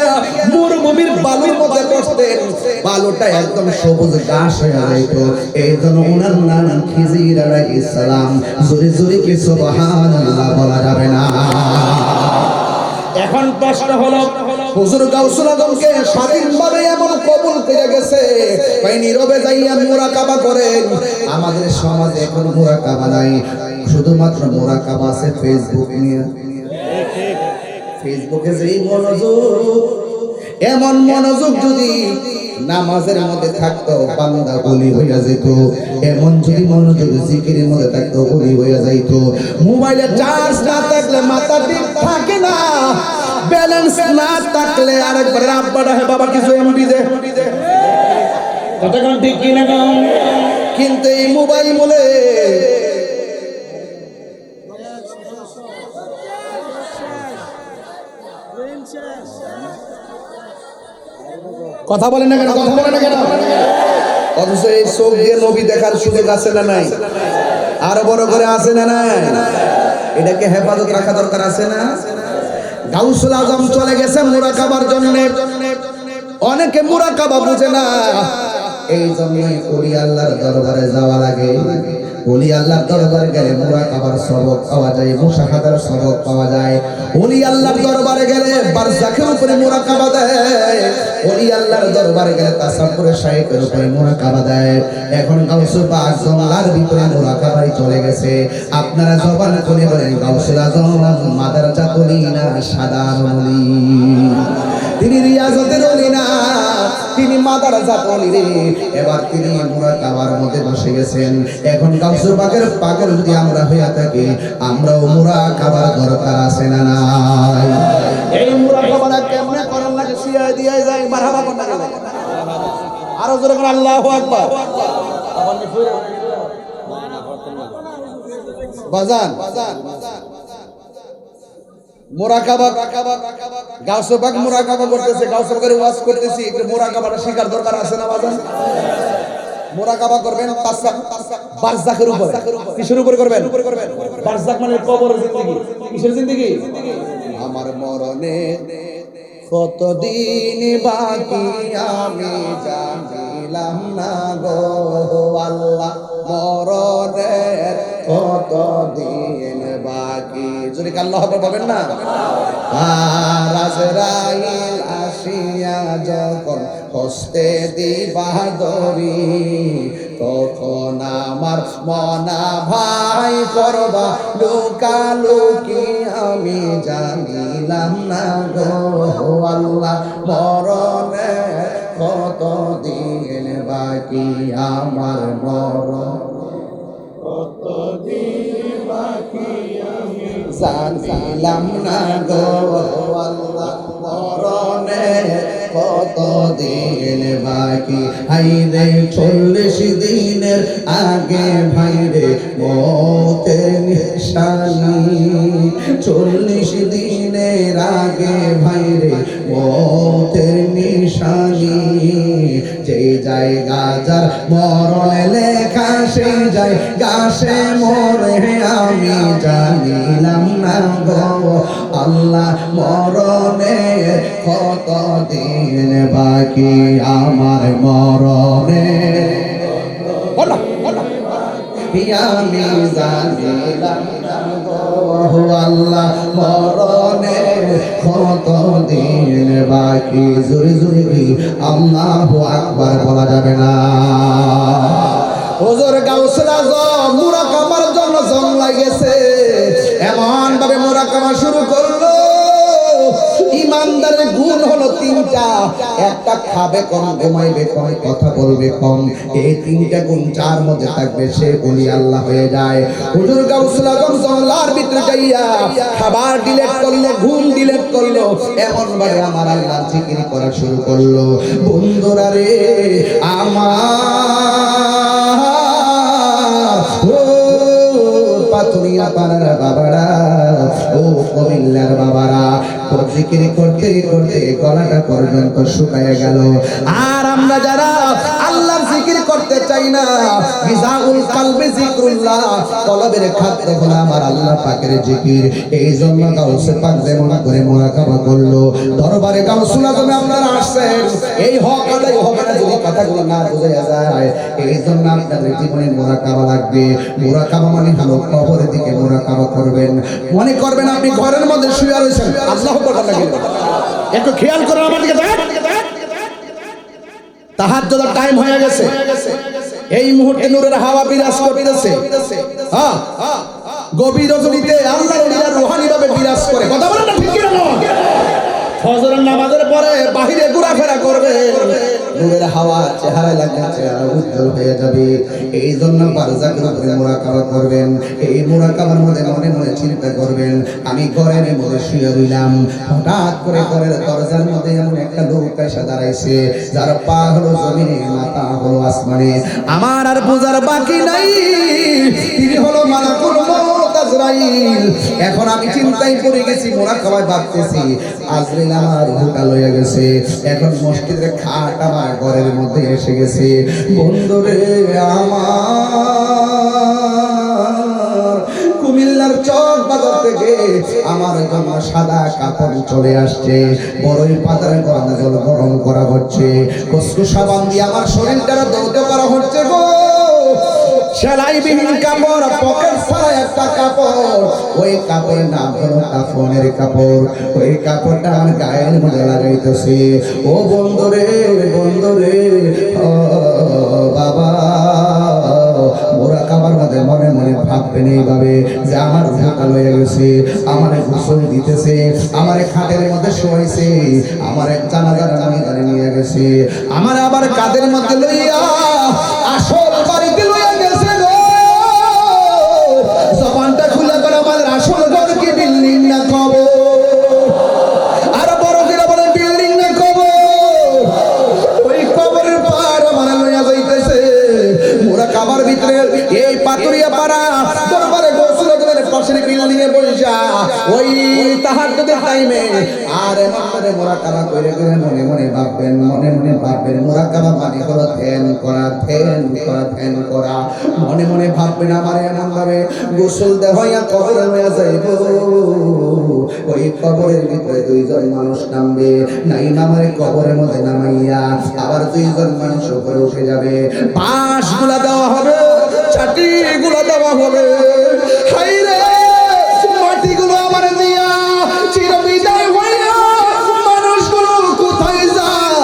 মরুভূমির বালুর মধ্যে বসতেন, বালুটা একদম সবুজ ঘাস হয়ে যাইত, এই জন্য ওনার নাম খিজির আলাইহিস সালাম। জোরে জোরে কি সুবহানাল্লাহ বলা যাবে না? এখন প্রশ্ন হলো, হুজুর গাউসুল আজমকে স্বাধীনভাবে এমন কবুল করে গেছে, ভাই নীরবে যাইয়া মুরাকাবা করেন। আমাদের সমাজে এখন মুরাকাবা নাই, শুধুমাত্র মুরাকাবা আছে ফেসবুক নিয়ে। ফেসবুকে যেই মনোযোগ, এমন মনোযোগ যদি নামাজের মধ্যে থাকতো বান্দা ওলি হইয়া যেত, এমন যদি মনোযোগ জিকিরের মধ্যে থাকতো ওলি হইয়া যাইত। মোবাইলে চার্জ না থাকলে মাথা ঠিক থাকে না, ব্যালেন্স না থাকলে আরেকবার আব্বাটা হে বাবা কিছু এমবি দে, কতক্ষণ ঠিক কিনা কম। কিন্তু এই মোবাইল বলে কথা বলেন না কেন? কথা বলেন না কেন? অথচ এই চোখ দিয়ে নবী দেখার সুযোগ আছে না নাই? আরো বড় করে আছে না নাই? এটাকে হেফাজত রাখা দরকার আছে না? গাউসুল আজম চলে গেছে মুরাকাবার জন্য। অনেকে মুরাকাবা বুঝে না, এই জন্যই ওলি আল্লাহর দরবারে যাওয়া লাগে। ওলি আল্লাহর দরবারে গেলে মুরাকাবার সবক পাওয়া যায়, মুশাহাদার সবক পাওয়া যায়। ওলি আল্লাহর দরবারে গেলে বারজাখের উপরে মুরাকাবা দেয়, ওলি আল্লাহর দরবারে গেলে তাসাব্বুরের শাইখের উপরে মুরাকাবা দেয়। এখন গাউসুল পাক জমলার ভিতরে মুরাকাবাই চলে গেছে। আপনারা জবান খুলে বলেন, গাউসুল আজম মাদারজাতুল ওলি না সাধারণ ওলি? তিনি রিয়াজতের ওলি না, তিনি মাদারজাতুল ওলি রে। এবার তিনি মুরাকাবার মধ্যে বসে গেছেন। এখন গাউসুল পাকের যদি আমরা হইয়া থাকি, আমরাও মুরাকাবার দরকার আছে না নাই? এই মুরাকাবাটা কেমনে করার লাগে শিয়া দিয়ে যায়, মারহাবা কোন লাগে? আরো জোরে করে আল্লাহু আকবার। বাজান মুরাকাবা, গাউসুল পাক মুরাকাবা করতেছে, গাউসুল পাকের ওয়াজ করতেছি, একটু মুরাকাবাটা শিখার দরকার আছে না বাজান? মুরাকাবা করবেন বারজাখের উপরে। কিসের উপরে করবেন? বারজাখ মানে কবরের জিন্দেগি। কিসের জিন্দেগি? আমার মরণে কতদিন বাকি আমি জানিলাম না গো আল্লাহ, মরণের কতদিন বাকি। যদি আল্লাহ বলবেন না, আর আজরাইল আসিয়া যখন হস্তে দিবা দরি, তখন আমার মনা ভাই করবা লুকালুকি আমি জানিলাম না গো আল্লাহ মরণে কত দিন বাকি আমার মরণ জানিলাম না গো আল্লাহ মরণে কত দিন বাকি হাইরে 40 দিনের আগে ভাইরে মতের নিশানি 40 দিনের আগে ভাইরে মতের নিশানি যে জায়গা যার মরণ লেখা সেই জায়গা সে মরে আমি জানিলাম না গো আল্লাহ মরণে কত দিন বাকি আমার মরণে আমি জানিলাম না গো আল্লাহ মরণে কত দিন বাকি জোরে জোরে আল্লাহু আকবার বলা যাবে না হুজুর গাউসুল আজম মুরাকাবার জন্য জং লাগেছে এমন ভাবে মুরাকাবা শুরু করলো ইমানদারের গুণ হলো তিনটা একটা খাবে কম ঘুমাইবে কম কথা বলবে কম এই তিনটা গুণ যার মধ্যে থাকবে সে ওলি আল্লাহ হয়ে যায় হুজুর গাউসুল আজম জংলার ভিতরে যাইয়া খাবার ডিলিট করলো ঘুম ডিলিট করলো এমন ভাবে আমার আল্লাহ জিকির করা শুরু করলো বন্ধুরা রে পাথুরিয়া পাড়ার বাবারা ও কুমিল্লার বাবারা জিকির করতে করতে গলাটা পর্যন্ত শুকায় গেল আর আমরা যারা আল্লাহর জিকির করতে চাই না গিজাউল কলবে জিকরুল্লাহ কলবের খাদ্য হলো আমার আল্লাহ পাকের জিকির এই জন্য গাউসে পাক যেমন করে মুরাকাবা করলো দরবারে গাউসুল আজমে আপনারা আসছেন এই হক আদায় হবে না যদি কথাগুলো না বোঝা যায় এই জন্য আপনাদের জীবনে মুরাকাবা লাগবে মুরাকাবা মানে হলো কবরের দিকে মুরাকাবা করবেন মনে করবেন আপনি ঘরের মধ্যে শুয়ে রয়েছেন আল্লাহু আকবার লাগবে একটু খেয়াল করেন আমার দিকে দেখেন তাহাজ্জুদের টাইম হয়ে গেছে এই মুহূর্তে নূরের হাওয়া বিরাজ করতেছে হ্যাঁ গভীর রজনীতে আল্লাহর ওলিরা রূহানি ভাবে বিরাজ করে কথা বলেন না ঠিক কি না ফজরের নামাজের পরে বাহিরে ঘোরাফেরা করবে নূরের হাওয়া চেহারায় লাগবে চেহারা উজ্জ্বল হয়ে যাবে এই জন্য বারজাকের উপরে মুরাকাবা করবেন এই মুরাকাবার মধ্যে মনে মনে চিন্তা করবেন আমি ঘরের মধ্যে শুয়ে রইলাম হঠাৎ করে ঘরের দরজার মধ্যে এমন একটা লোক এসে দাঁড়াইছে যার পা হলো জমিনে মাথা হলো আসমানে আমার আর বোঝার বাকি নাই তিনি হলো মালাকুল মউত আজরাইল এখন আমি চিন্তায় পড়ে গেছি মুরাকাবায় ভাবতেছি আজরাইল আমার হুকা লয়ে গেছে এখন মসজিদের খাট আমার ঘরের মধ্যে এসে গেছে বন্ধুরে আমার কুমিল্লার চক বাজার থেকে আমার জামা সাদা কাপড় চলে আসছে বড়ই পাতার গরম জল গরম করা হচ্ছে কসকু সাবান দিয়ে আমার শরীরটা দৌড় করা হচ্ছে গো সেলাইবিহীন কাপড় পকেট ছাড়া একটা কাপড় ওই কাপড়ের নাম হলো কাফনের কাপড় ওই কাপড়টা আমার গায়ের মধ্যে লাগাইতেছে ও বন্ধুরে ও বাবা মুরাকাবার মধ্যে মনে মনে ভাববেন এইভাবে যে আমার ঢাকা লয়ে গেছে আমার গোসল দিতেছে আমার খাটের মধ্যে শোয়াইছে আমার জানাজার নামিদারে নিয়ে গেছে আমার আবার কাদের মধ্যে লইয়া আসল বাড়িতে লইয়া গেছে গো জবানটা খুলে করে আমাদের আসল ঘর কি বিল্ডিং না কবর আর বড় করে বলে বিল্ডিং না কবর ওই কবরের পার আমার লইয়া যাইতেছে মুরাকাবার ভিতরে এই পাতুরিয়া পাড়া দরবারে গোসল করে পাশের বিল্ডিং এ বইসা ওই তাহাজ্জুদের টাইমে আর এমনভাবে মুরাকাবা করে করে মনে মনে ভাববেন মুরাকাবা মানে হলো ধ্যান করা মনে মনে ভাববেন আমার এমন ভাবে গোসল দেওয়া কবরে হয়ে যাইব ওই কবরের ভিতরে দুইজন মানুষ নামবে নাই নামারে কবরের মধ্যে নামাইয়া আবার দুইজন মানুষ উপরে উঠে যাবে বাঁশগুলা দেওয়া হবে চাটিগুলো দেওয়া হবে হাইরে মাটিগুলো আমার দিয়া চিরবিদায় হইয়া মানুষগুলো কোথায় যায়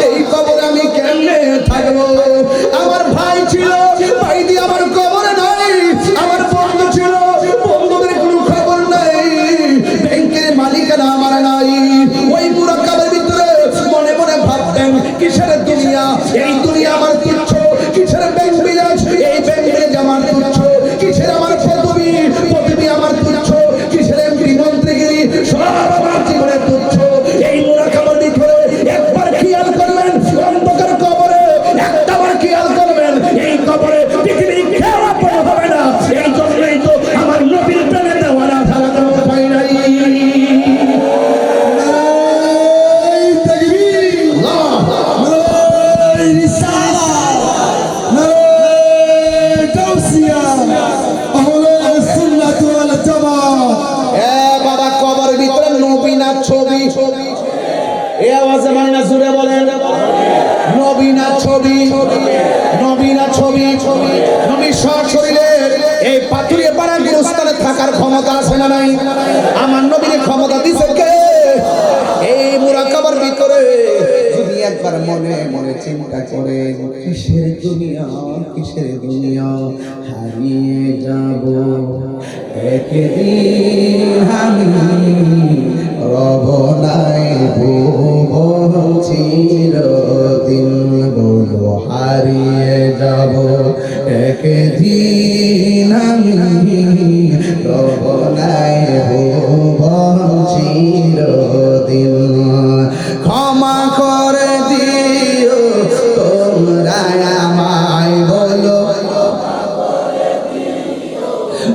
এই কবরে আমি কেমনে থাকবো এই আওয়াজে মাইনা জুড়ে বলেন নবী না ছবি, নবী না ছবি, নবী সশরীরে এই পাথুরিয়া পাড়া গুরুস্থানে থাকার ক্ষমতা আছে না নাই? আমার নবীর ক্ষমতা দিছে কে? এই মুরাকাবার ভিতরে যদি একবার মনে মনে চিন্তা করে কিসের দুনিয়া, কিসের দুনিয়া, হারিয়ে যাব একদিন আমি, রব নাই ভুবন চিরদিন, বলো হারিয়ে যাব একদিন আমি, রব নাই ভুবন চিরদিন। ক্ষমা করে দিও তোমরা আমায়, বলো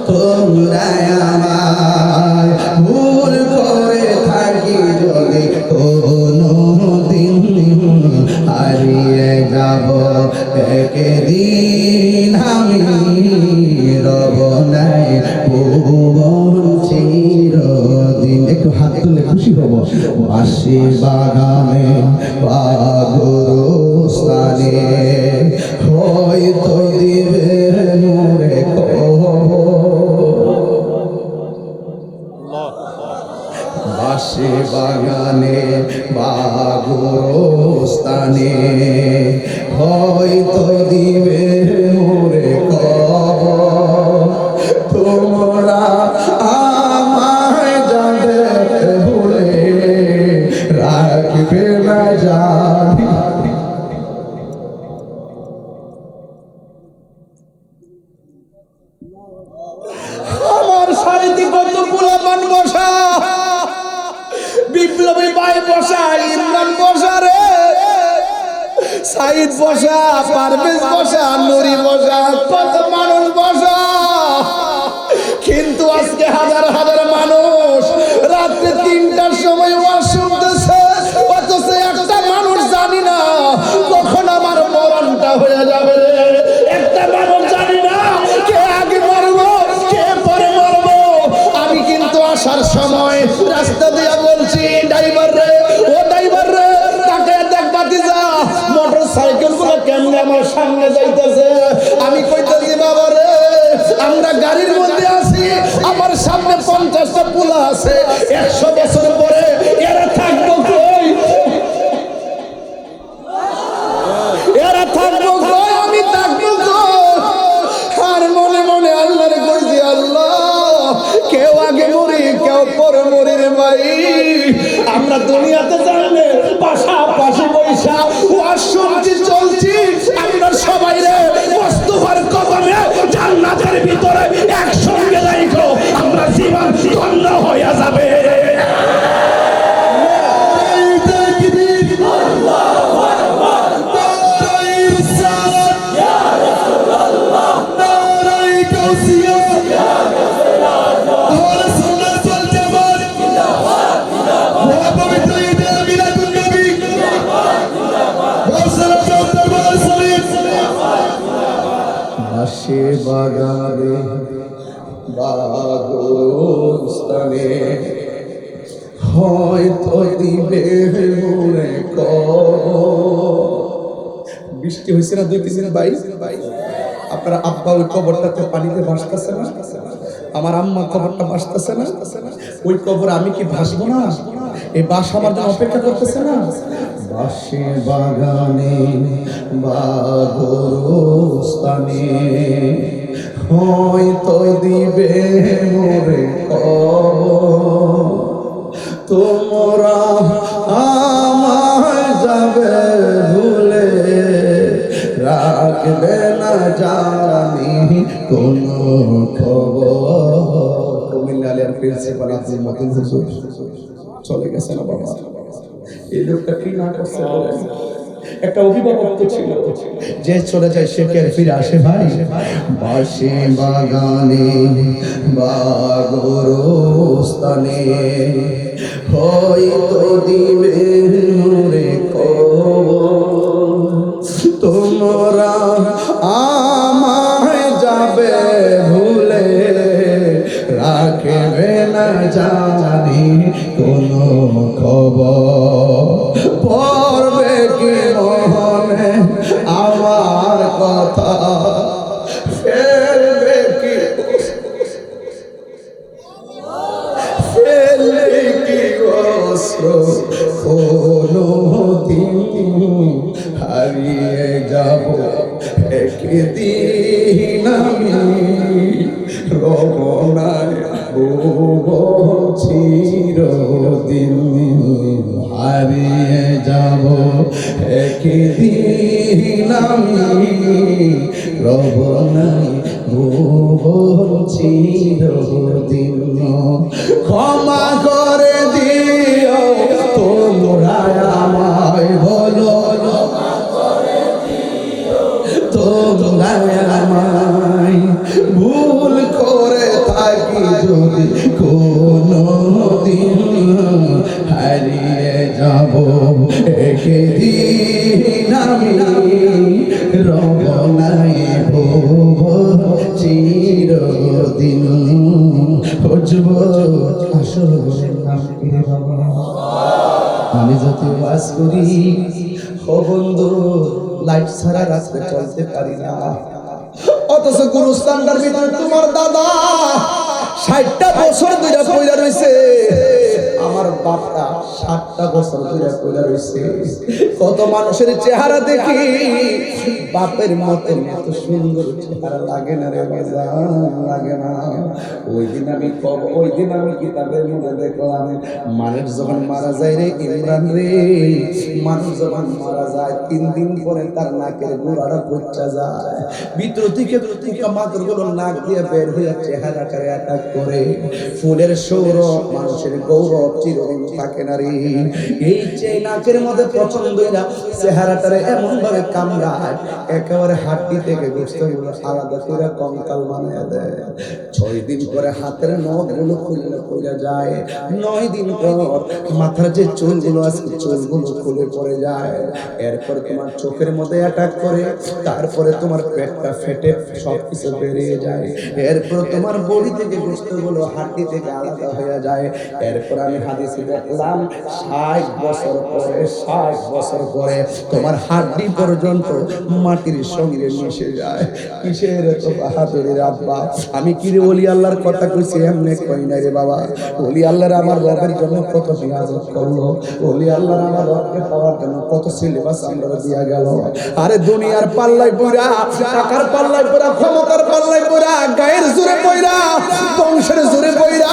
তোমরা আমায়, ভুল করে থাকি যদি কোনো দিন, হারিয়ে যাব একদিন আমি, রব নাই ভুবন চিরদিন। একটু হাত তুলে খুশি হব। বাঁশি বাগানে বা গুরুস্থানে হয়তো দিবে মোরে বাঁশি বাগানে বা গুরুস্থানে হয়তো দিবে মোরে কবর। তোমরা আমায় যাবে ভুলে রাখবে না জানি। আমার সারিতে কত পোলাপান বসা, বিপ্লবী ভাই বসা, ইমরান বসা রে, সাইদ বসা, পারভেজ বসা, নুরি বসা, কত মানুষ বসা। কিন্তু আজকে হাজার হাজার মানুষ রাত্রে 3টার সময় ওয়াজ শুনতেছে, অথচ একটা মানুষ জানি না কখন আমার মরণটা হয়ে যাবে রে। একটা মানুষ জানি না কে আগে মরবো, কে পরে মরবো। আমি কিন্তু আসার সময় রাস্তা দিয়ে বলছি, ড্রাইভার রে, ও ড্রাইভার রে, তাকে দেখ বাতিজা, মোটর সাইকেল গুলো কেমনে আমার সামনে যাইতেছে। আমি কইতেছি বাবা রে, আমরা গাড়ির মধ্যে আছি, আমার সামনে 50টা পোলা আছে, 100 বছর পরে এরা থাকবো কই? এরা থাকবো কই? আমি থাকবো কই? আর মনে মনে আল্লাহরে কইছি, আল্লাহ কেউ আগে মরি, কেউ পরে মরি রে ভাই। আমরা দুনিয়াতে জানলে পাশাপাশি বৈশা ওয়াজ শুনছি, চলছি, আমরা সবাই রে মুস্তাফার কদমে জান্নাতের ভিতরে একসঙ্গে রাখো, আমরা জীবন ধন্য হয়ে যাবে। বাঁশি বাগানে বা গুরুস্থানে হয়তো দিবে মোরে কবর। বৃষ্টি হয়েছে না 2-3 দিন ভাই? আপনার আব্বা ওই কবরটাতে পানিতে ভাসতেছে না, আমার আম্মা কবরটা ভাসতেছে না, ওই কবর আমি কি ভাসবো না? এই বাস আমার জন্য অপেক্ষা করতেছে না। বাঁশি বাগানে বা গুরুস্থানে হয়তো দিবে মোরে কবর। তোমরা আমায় যাবে ভুলে রাখবে না জানি কোনো খবর। কুমিল্লার প্রিন্সিপাল আব্দুল মতিন হুজুর চলে গেছে না বাবা। এই লোকটা কি না করছে বলেন? একটা অভিভাবক তো ছিল, যে চলে যায় সে কি আর ফিরে আসে ভাই? বাঁশি বাগানে বা গুরুস্থানে হয়তো দিবে মোরে কবর। তোমরা আমায় যাবে ভুলে রাখবে না জানি কোনো খবর। আমি রব নাই ভুবন চিরদিন। ক্ষমা করে দিও তোমরা আমায়, বলো তোমরা আমায়, ভুল করে থাকি যদি কোনো দিন, হারিয়ে যাব একদিন আমি রব নাই ভুবন চিরদিন। খুঁজব আসল নাম কি রে বাবা? আমি যত বাস করি ও বন্ধু, লাইট ছাড়া রাস্তায় চলতে পারি না, অথচ গুরুস্থানটার ভিতরে তোমার দাদা 60টা বছর ধরে পয়লা রয়েছে, আমার বাপটা 60টা বছর ধরে পয়লা রয়েছে। কত মানুষের চেহারা দেখি, বাপের মতো এত সুন্দর চেহারা লাগে না রে বাজান, লাগে না। ওই দিন আমি কিতাবের মধ্যে দেখলাম, মানুষ যখন মারা যায় রে ইমরান রে, মানুষ যখন মারা যায় 3 দিন পরে তার নাকের গোড়াটা পচা যায়, ভিতর থেকে মাত্রগুলো নাক দিয়ে বের হয়ে চেহারাটারে অ্যাটাক করে। ফুলের সৌরভ মানুষের গৌরব চিরদিন থাকে না রে। এই যে নাকের মধ্যে পছন্দ হইরা চেহারাটারে এমন ভাবে কামড়ায়, একেবারে হাড্ডি থেকে গোশতগুলো আলাদা করে কঙ্কাল বানিয়ে দেয়। 6 দিন পরে হাতের নখগুলো খুলে যায়, 9 দিন পর মাথার যে চুলগুলো আছে চুলগুলো খুলে পড়ে যায়। এরপর তোমার চোখের মধ্যে অ্যাটাক করে, তারপরে তোমার পেটটা ফেটে সবকিছু বেরিয়ে যায়। এরপর তোমার বডি থেকে গোশতগুলো হাড্ডি থেকে আলাদা হয়ে যায়। এরপর আমি হাদিসে দেখলাম 60 বছর পরে তোমার হাড্ডি পর্যন্ত মাটির সঙ্গে মিশে যায়। কিসের এত বাহাদুরি আব্বা? আমি কি রে ওলি আল্লাহর কথা কইছি, এমনি কই না রে বাবা। ওলি আল্লাহর আমার রবের জন্য কত বিয়াজত করলো, ওলি আল্লাহর আমার রবকে পাওয়ার জন্য কত সিলেবাস আমরা দিয়া গেল। আরে দুনিয়ার পাল্লাই পড়া, টাকার পাল্লাই পড়া, ক্ষমতার পাল্লাই পড়া, গায়ের জোরে পড়া, বংশের জোরে পড়া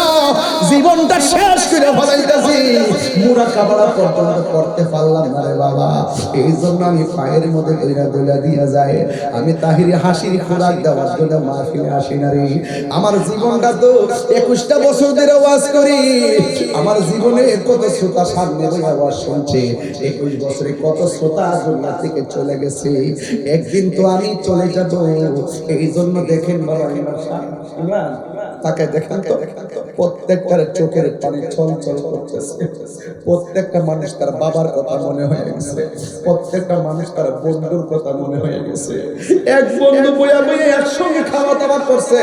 জীবনটা শেষ করে ফলাইতেছি, মুরাকাবা পর্যন্ত করতে পারলাম না রে বাবা। এই জন্য আমি পায়ের মধ্যে দইলা দিয়া যায়, আমি তাহিরি হাসির খোরাক দেওয়ার জন্য মাহফিলে আসি না রে। আমার জীবনটা তো 21টা বছর ধরে ওয়াজ করি, আমার জীবনে কত শ্রোতা সামনে বলে ওয়াজ শুনছে, 21 বছরে কত শ্রোতা দুনিয়া থেকে চলে গেছে, একদিন তো আমি চলে যাব। এই জন্য দেখেন বাবা, ইমরান তাকে দেখেন তো, প্রত্যেকটার চোখের পানি ছলছল করতেছে, প্রত্যেকটা মানুষ তার বাবার কথা মনে হয়ে গেছে, প্রত্যেকটা মানুষ তার বন্ধুর কথা মনে হয়ে গেছে। এক বন্ধু বইয়া একসঙ্গে খাওয়া দাওয়া করছে,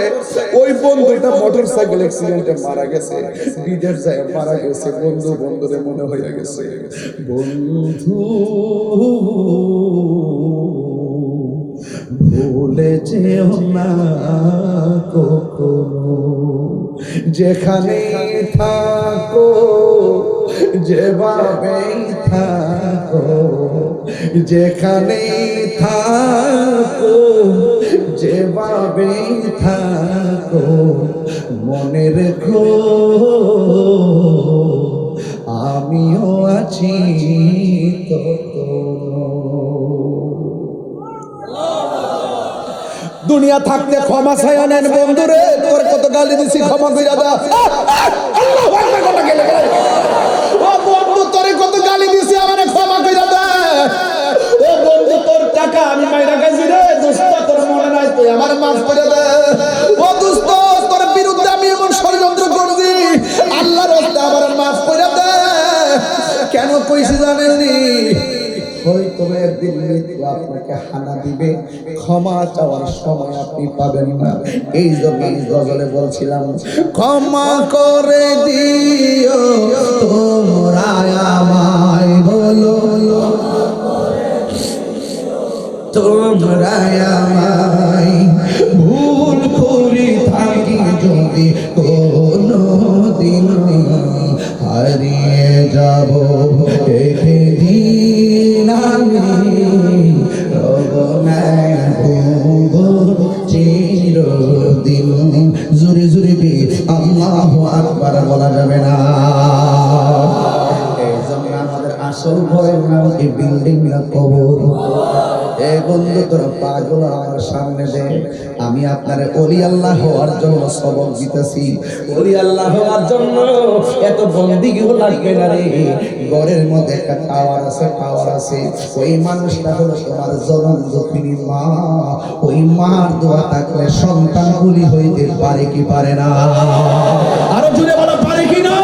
ওই বন্ধুটা মোটরসাইকেল অ্যাক্সিডেন্টে মারা গেছে, বিদেশ যায় মারা গেছে, বন্ধুরে মনে হয়ে গেছে। বন্ধু ভুলে যেও না কখনো, যেখানে থাকো যেভাবে থাকো, যেখানে থাকো যেভাবে থাকো, মনে রেখো আমিও আছি দুনিয়া থাকতে ক্ষমা চাইয়া নেন বন্ধুরে, তোর কত গালি দিছি ক্ষমা কইরা দা। ও বন্ধু তোরে কত গালি দিছি, আমারে ক্ষমা কইরা দা। ও বন্ধু তোর টাকা আমি মাইরা খাইছি রে দোস্ত, তোর মনে নাই, তুই আমার মাফ করে দে। ও দোস্ত তোর বিরুদ্ধে আমি এমন ষড়যন্ত্র করছি, আল্লাহর রাস্তায় আমার মাফ করে দে। কেন কইছি জানেননি? হয়তো একদিন মৃত্যু আপনাকে হানা দিবে, ক্ষমা চাওয়ার সময় আপনি পাবেন না। এই জন্য আমি গজলে বলছিলাম, ক্ষমা করে দিও তোমরা আমায়, বলো তোমরা আমায়, ভুল করি থাকি যদি কোনো দিন, হারিয়ে যাব একদিন আমি রব নাই ভুবন চিরদিন। জোরে জোরে বি আল্লাহু আকবার বলা যাবে না। এই জন্য আমাদের আসল ভয়ের নাম কি বিল্ডিং না কবর? এ বন্ধু তোর পাগল আমার সামনে দে, আমি আপনার ওলি আল্লাহ হওয়ার জন্য সবক দিতেছি। ওলি আল্লাহ হওয়ার জন্য এত বন্দিগিও লাগবে না রে। ঘরের মধ্যে একটা টাওয়ার আছে, টাওয়ার আছে, ওই মানুষটা হলো তোমার জনম দুঃখিনী মা। ওই মার দোয়া থাকলে সন্তানগুলি হইতে পারে কি পারে না? আরো জুড়ে বলো পারে কি না?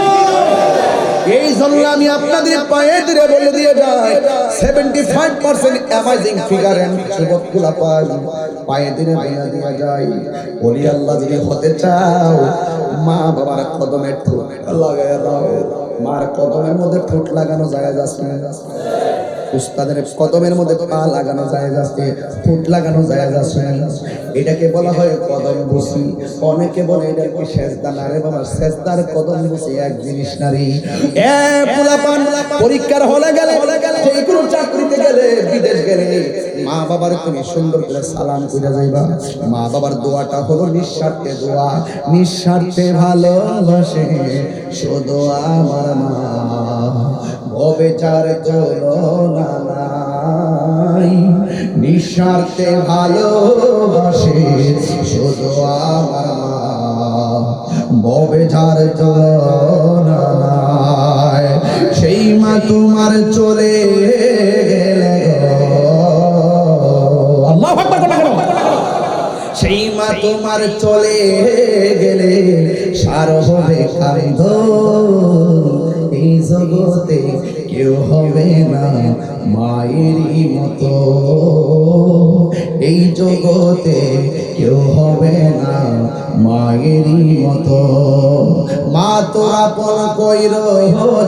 এই জন্য আমি আপনাদের পায়ে ধরে বলে দিয়ে যাই 75% অ্যামাজিং ফিগার এন্ড যুবকগুলা পায়ে ধরে বলে দিয়ে যাই, ওলি আল্লাহ যদি হতে চাও মা বাবার কদমে ঠোঁট লাগায় দাও। মার কদমের মধ্যে ঠোঁট লাগানো জায়েজ আছে, উস্তাদের কদমের মধ্যে পা লাগানো জায়েজ আছে, ঠোঁট লাগানো জায়েজ আছে। এটাকে বলা হয় কদম বুসি। অনেকে বলে এটাকে সেজদা না রে বাবা, সেজদার কদম বুসি এক জিনিস নারী। এ পোলাপান পরীক্ষার হলে গেলে, যে কোনো চাকরিতে গেলে, বিদেশ গেলে, মা বাবার তুমি সুন্দর করে সালাম কইরা যাইবা। মা বাবার দোয়াটা হলো নিঃস্বার্থে দোয়া, নিঃস্বার্থে ভালোবাসে শুধু আমার মা, অবেচার তুলনা নাই, নিঃস্বার্থে ভালোবাসে শুধু আমার মা, অবেচার তুলনা নাই। সেই মা তোমার চলে গেলে আল্লাহু আকবার বলা গেল, সেই মা তোমার চলে গেলে সার হবে কান্দ, এই জগতে কেউ হবে না মায়েরই মতো, এই জগতে কেউ হবে না মায়েরই মতো। মা তোরা পর কইর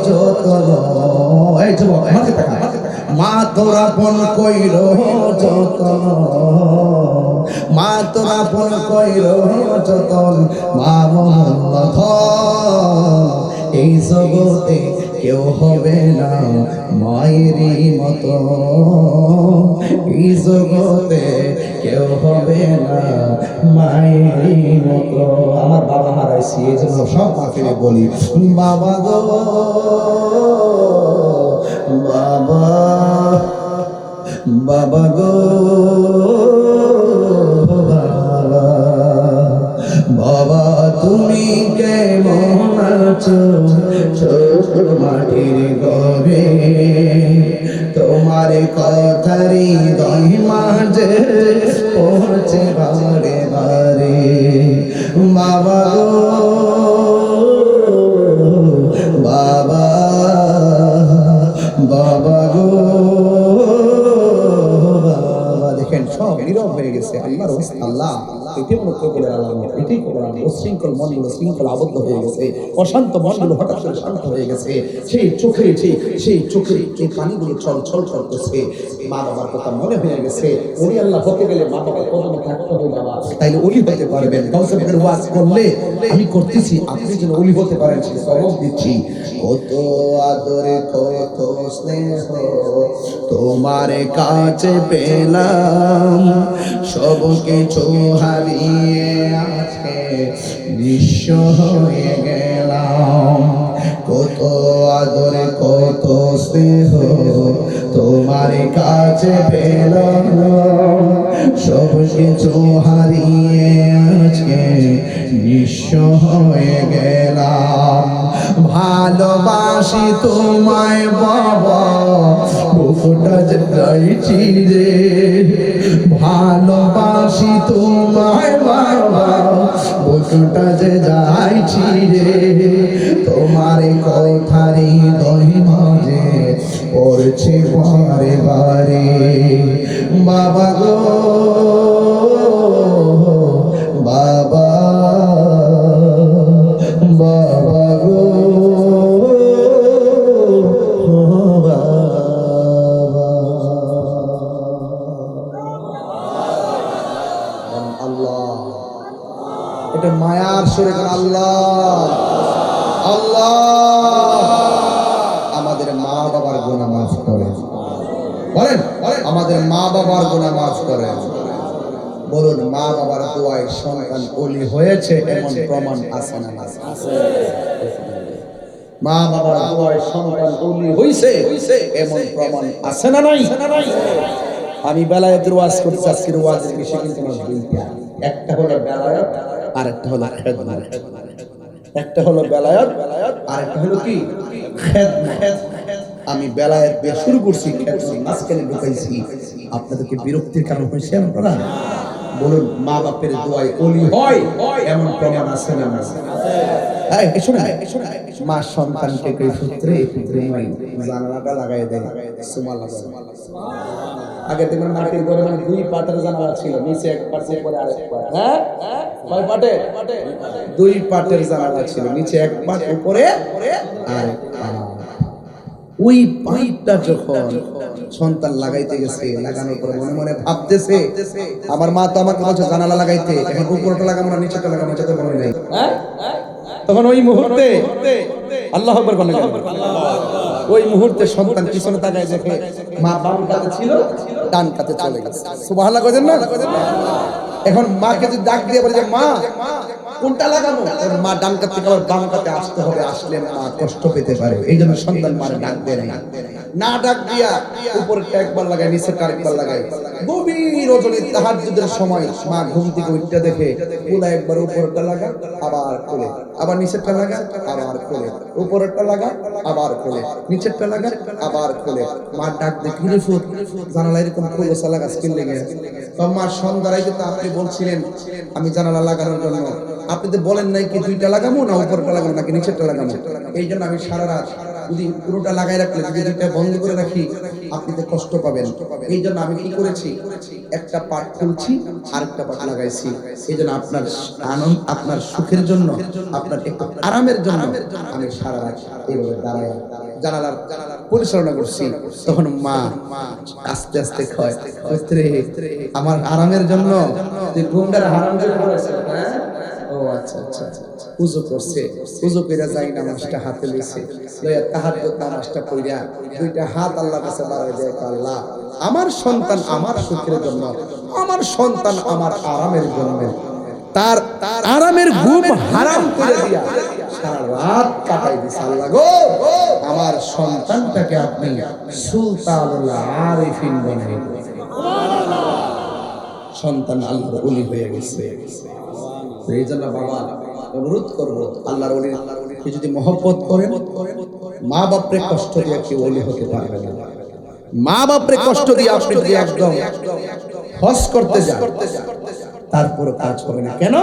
যতন, এই যুবক মাঝে থাকা, মা তোরা পন কইর যতন, মা তোরা পন কইর যতন, মা মোহাম্মদ এই জগতে কেউ হবে না মায়েরই মতো, এই জগতে কেউ হবে না মায়েরই মতো। আমার বাবা হারাইছি, এই জন্য সব মাকে বলি বাবা গো বাবা, বাবা গো বাবা, বাবা তুমি কেমন আছো ছোট মাটির ঘরে, তোমার কথারি দই মাঝে পৌঁছে বারে বারে, বাবা বাবা, বাবা গো বাবা। দেখেন সব নীরব হয়ে গেছে। আল্লাহর আল্লাহ এটি মনে করে আলামত, এটি কোরআন। উশৃঙ্খল মনগুলো শৃঙ্খল আবদ্ধ হয়ে গেছে, অশান্ত মনগুলো হঠাৎ করে শান্ত হয়ে গেছে। সেই চোখে সেই চোখের যে পানিগুলো ছল ছল করতেছে, মা বাবার কথা মনে হয়ে গেছে। ওলি আল্লাহ হতে গেলে মা বাবার কদমে থাকতে হবে বাবা, তাইলে ওলি হতে পারবেন। কাউসাবের ওয়াজ করলে আমি করতেছি, আপনি যেন ওলি হতে পারেন সেই সবক দিচ্ছি। কত আদরে কত স্নেহ তোমার কাছে পেলাম, সব কিছু হারিয়ে আজকে নিঃস্ব হয়ে গেলাম। কত আদরে কত স্নেহ তোমার কাছে পেলাম, সব কিছু হারিয়ে আজকে নিঃস্ব হয়ে গেলাম। ভালোবাসি তোমায় বাবা, বুকটা যাইছি রে, ভালোবাসি তোমায় বাবা, বুকটা যে যাইছি রে, তোমার কথারি দই মাঝে পড়ছে বারে বারে, বাবা গো বাবা, বাবা গো বাবা। আল্লাহ, এটা মায়ার সুরে আল্লাহ আল্লাহ। আমাদের মা বাবার গুনাহ মাফ করেন, বলেন আমাদের মা বাবার গুনাহ মাফ করেন। বলুন মা বাবার দোয়ায় সন্তান ওলি হয়েছে এমন প্রমাণ আছে না? মা বাবার দোয়ায় সন্তান ওলি হইছে এমন প্রমাণ আছে না নাই? আমি বেলায়েতের ওয়াজ করছি, আজকের ওয়াজের বিষয় কিন্তু আমার দুইটা, একটা হলো বেলায়েত আর একটা হলো খেদমত। একটা হলো বেলায়েত আর একটা হলো কি খেদমত। আমি বেলায়েত দিয়ে শুরু করছি, খেদমত মাঝখানে ঢুকাইছি। আপনাদেরকে বিরক্তির কারণ হয়েছে আপনারা বলুন, মা বাপের দোয়ায় ওলি হয় এমন প্রমাণ আছে না? এই শোনেন, মা সন্তানকে কই পুত্রে পুত্রে মাই জানালাটা লাগাই দেয়, সুবহানাল্লাহ। আগে দেখবেন মাটির ঘরে মানে দুই পাটের জানালা ছিল, নিচে এক পাট উপরে আরেক পাট। হ্যাঁ, কয় পাটে? দুই পাটের জানালা ছিল, নিচে এক পাট উপরে আরেক পাট। ওই পাটটা যখন সন্তান লাগাইতে গেছে, লাগানোর পরে মনে মনে ভাবতেছে, আমার মা তো আমাকে বলছে জানালা লাগাইতে, এখন উপরটা লাগাবো না নিচেটা লাগাবো, এটা তো মনে নাই। তখন ওই মুহূর্তে আল্লাহু আকবার বলে, ওই মুহূর্তে সন্তান পিছনে তাকায় দেখে মা বাম কাতে ছিল, ডান কাতে চলে গেছে। সুবহানাল্লাহ কইদেন না? এখন মাকে যদি ডাক দিয়ে বলে যে মা কোনটা লাগাবো, ওর মা ডান কাত থেকে আবার বাম কাতে আসতে হবে, আসলে মা কষ্ট পেতে পারে। এই জন্য সন্তান মারে ডাক দেয় না, ডাক দিয়া উপরটা একবার লাগায়, নিচেরটা আরেকবার লাগায়। গভীর রজনী তাহাজ্জুদের সময় মা ঘুম থেকে উঠতে দেখে কোলা একবার উপরটা লাগা, আবার কোলে, আবার নিচেরটা লাগা, আবার কোলে, উপরেরটা লাগা, আবার কোলে, নিচেরটা লাগা, আবার কোলে। মা ডাক দিয়ে কি রে ফুট, জানালা এরকম খোলসা লাগা স্কিন লেগে। তো মা সন্ধ্যায় তো আপনি বলছিলেন আমি জানালা লাগানোর জন্য, আপনি তো বলেন নাই কি দুইটা লাগাবো না উপরটা লাগাবো নাকি নিচেরটা লাগাবো। এই জন্য আমি সারা রাত যদি পুরোটা লাগাই রাখলে, যদি দুইটা বন্ধ করে রাখি আপনি তো কষ্ট পাবেন। এই জন্য আমি কি করেছি, একটা পাট খুলছি আরেকটা পাট লাগাইছি। এই জন্য আপনার আনন্দ, আপনার সুখের জন্য, আপনার একটু আরামের জন্য আমি সারা রাত এইভাবে দাঁড়াই জানালার পরিচালনা করছি। তখন মা আস্তে আস্তে কয়, পুত্রে আমার আরামের জন্য তুই ঘুমটার হারাম করে করেছিস। হ্যাঁ, ও আচ্ছা আচ্ছা, উযু করছে, উযু কইরা যাই নামাজটা হাতে লইছে, লইয়া তাহাজ্জুদ নামাজটা পড়িয়া দুইটা হাত আল্লাহর কাছে বাড়ায় দেয়, আল্লাহ আমার সন্তান আমার সুখের জন্য, আমার সন্তান আমার আরামের জন্য, তার আরামের ঘুম হারাম করে দিয়া সারা রাত কাটাই দিছে। আল্লাহ গো, আমার সন্তানটাকে আপনি সুলতানুল আরিফিন বানাই দিন। সন্তান আল্লাহর ওলি হয়ে গেছে। এই জন্য বাবা অনুরোধ করবো, আল্লাহর ওলিকে যদি মহব্বত করেন, মা বাপরে কষ্ট দিয়ে কেউ ওলি হতে পারবে না। মা বাপরে কষ্ট দিয়ে আপনি যদি একদম হজ করতে যান, তারপর কাজ হবে না। কেন?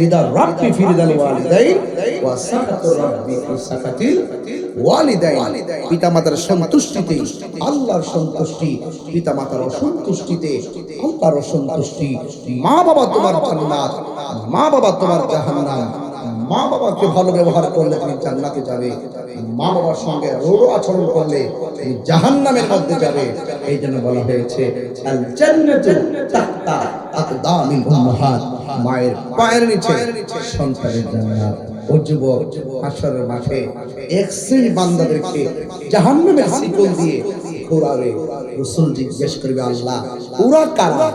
রিদা রাব্বি ফি রিদাল ওয়ালিদাইন ওয়া সাকাতু রাব্বি ফি সাকাতিল ওয়ালিদাইন। পিতামাতার সন্তুষ্টিতে আল্লাহর সন্তুষ্টি, পিতামাতার অসন্তুষ্টিতে আল্লাহর অসন্তুষ্টি। মা বাবা তোমার জান্নাত, মা বাবা তোমার জাহান্নাম। মা বাবাকে ভালো ব্যবহার করলে তুমি জান্নাতে যাবে, মা বাবার সঙ্গে রূঢ় আচরণ করলে তুমি জাহান্নামের মধ্যে যাবে। এই জন্য বলা হয়েছে আল জান্নাতু তাহতা আকদামিল উম্মাহাত, মায়ের পায়ের নিচে সন্তানের জান্নাত। ও যুবক, হাসরের মাঠে এক শ্রেণী বান্দাদেরকে জাহান্নামের শিকল দিয়ে ঘোরাবে। রাসূল জিজ্ঞেস করবে, আল্লাহ ওরা কারা?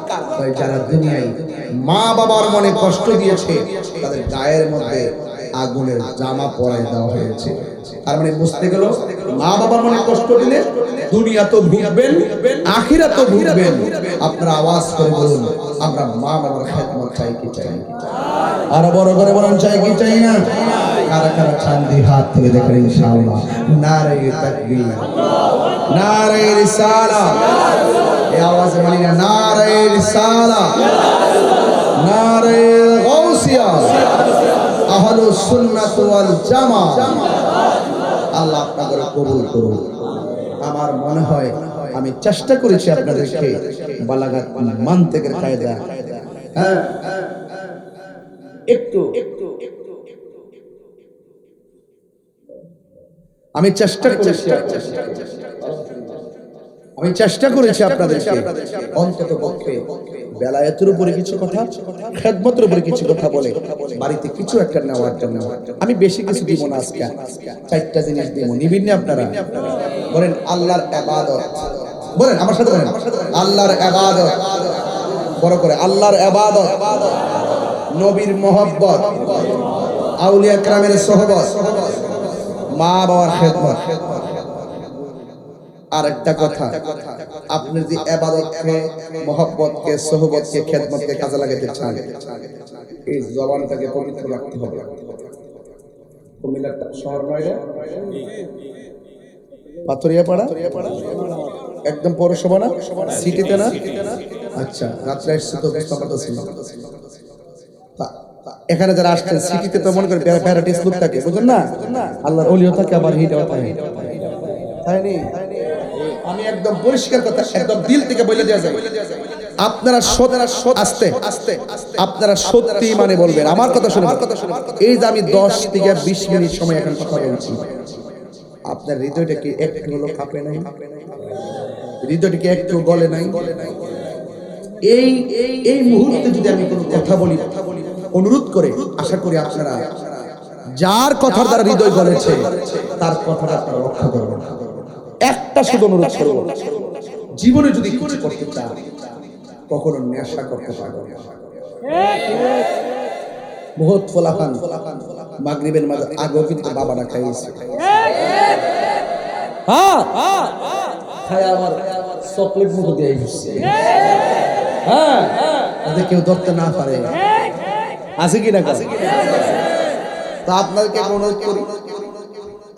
যারা দুনিয়ায় মা বাবার মনে কষ্ট দিয়েছে, তাদের গায়ের মধ্যে আগুনের জামা পরায় দেওয়া হয়েছে। তার মানে বুঝতে গেল, মা বাবার মনে কষ্ট দিলে দুনিয়া তো ভুগবেন, আখিরাত তো ভুগবেন। আপনারা আওয়াজ করে বলুন, আমরা মা বাবার খেদমত চাই কি চাই না? আর বড় করে বলুন, চাই কি চাই না? কারা কারা চান দিয়ে হাত তুলে দেখেন ইনশাআল্লাহ। নারে তাকবীর, নারে রিসালাত। এই আওয়াজে বলি না, নারে রিসালাত, নারে গাউসিয়া, আহলুস সুন্নাত ওয়াল জামাত। আল্লাহ আপনাদের কবুল করুন। আমার মনে হয় আমি চেষ্টা করেছি আপনাদেরকে বালাগাত মানতিকের কায়দা, হ্যাঁ, একটু আমি চেষ্টা করেছি আপনাদেরকে অন্তত পক্ষে বেলায়েতের উপরে কিছু কথা, খেদমতের উপরে কিছু কথা বলে বাড়িতে কিছু একটা নেওয়ার জন্য। আমি বেশি কিছু দিব না, আজকে 4টা জিনিস দিব। নিবেন না আপনারা? বলেন আল্লাহর ইবাদত, বলেন আমার সাথে বলেন আল্লাহর ইবাদত, বড় করে আল্লাহর ইবাদত, নবীর মহব্বত, আউলিয়া কেরামের সোহবত, মা বাবার খেদমত। আরেকটা কথা, আপনি যদি ইবাদতকে, মহব্বতকে, সোহবতকে, খেদমতকে কাজে লাগাতে চান, এই জবানটাকে পবিত্র রাখতে হবে। কুমিল্লার শহর নয় রে, পাথরিয়াপাড়া একদম পৌরসভা না, সিটিতে না? আচ্ছা, রাত্রে আসছে তো বুঝতে পারতেছি না। এখানে যারা আসছেন সিটিতে তো মনে করে ভ্যারাইটিস লোক থাকে, বুঝলেন না? আল্লাহর ওলিও থাকে, আবার হিটাও থাকে, তাই নি? আমি একদম পরিষ্কার কথা, একদম দিল থেকে বলে দেওয়া যায়, আপনারা আস্তে আস্তে আপনারা সত্যি মানে বলবেন, আমার কথা শুনে। এই যে আমি 10 থেকে 20 মিনিট সময় এখন কথা বলছি, আপনার হৃদয়টা কি একটু হলো কাঁপে নাই? হৃদয়টা কি একটু গলে নাই? এই এই মুহূর্তে যদি আমি কোনো কথা বলি, অনুরোধ করে আশা করি আপনারা যার কথার দ্বারা হৃদয় গলেছে তার কথাটা আপনারা রক্ষা করবেন। একটা শুধু অনুরোধ করব, জীবনে যদি কিছু করতে চান কখনো নেশা করতে পারবেন না। বহুত ফলাফান মাগরিবের মাঝে আগে কিন্তু বাবাটা খাইছে, হ্যাঁ খায় আমার চকলেট মুখ দিয়ে গেছে, হ্যাঁ যাতে কেউ ধরতে না পারে, আছে কি না? তা আপনাদেরকে অনুরোধ করি,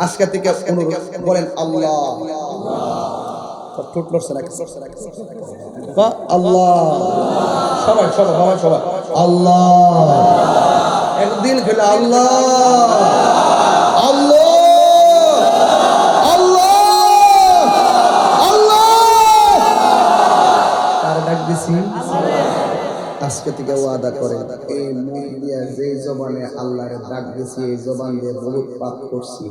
আজকে থেকে অনুরোধ করেন, আল্লাহ আল্লাহ, সবাই সবাই সবাই সবাই আল্লাহ, একদিন খেলে আল্লাহ আল্লাহ আল্লাহ আল্লাহ, তার ডাক দিছি। আজকে থেকে ওয়াদা করে, এই মুখ দিয়া যে জবানে আল্লাহর ডাক দিছি, এই জবান দিয়ে বহুত পাপ করছি,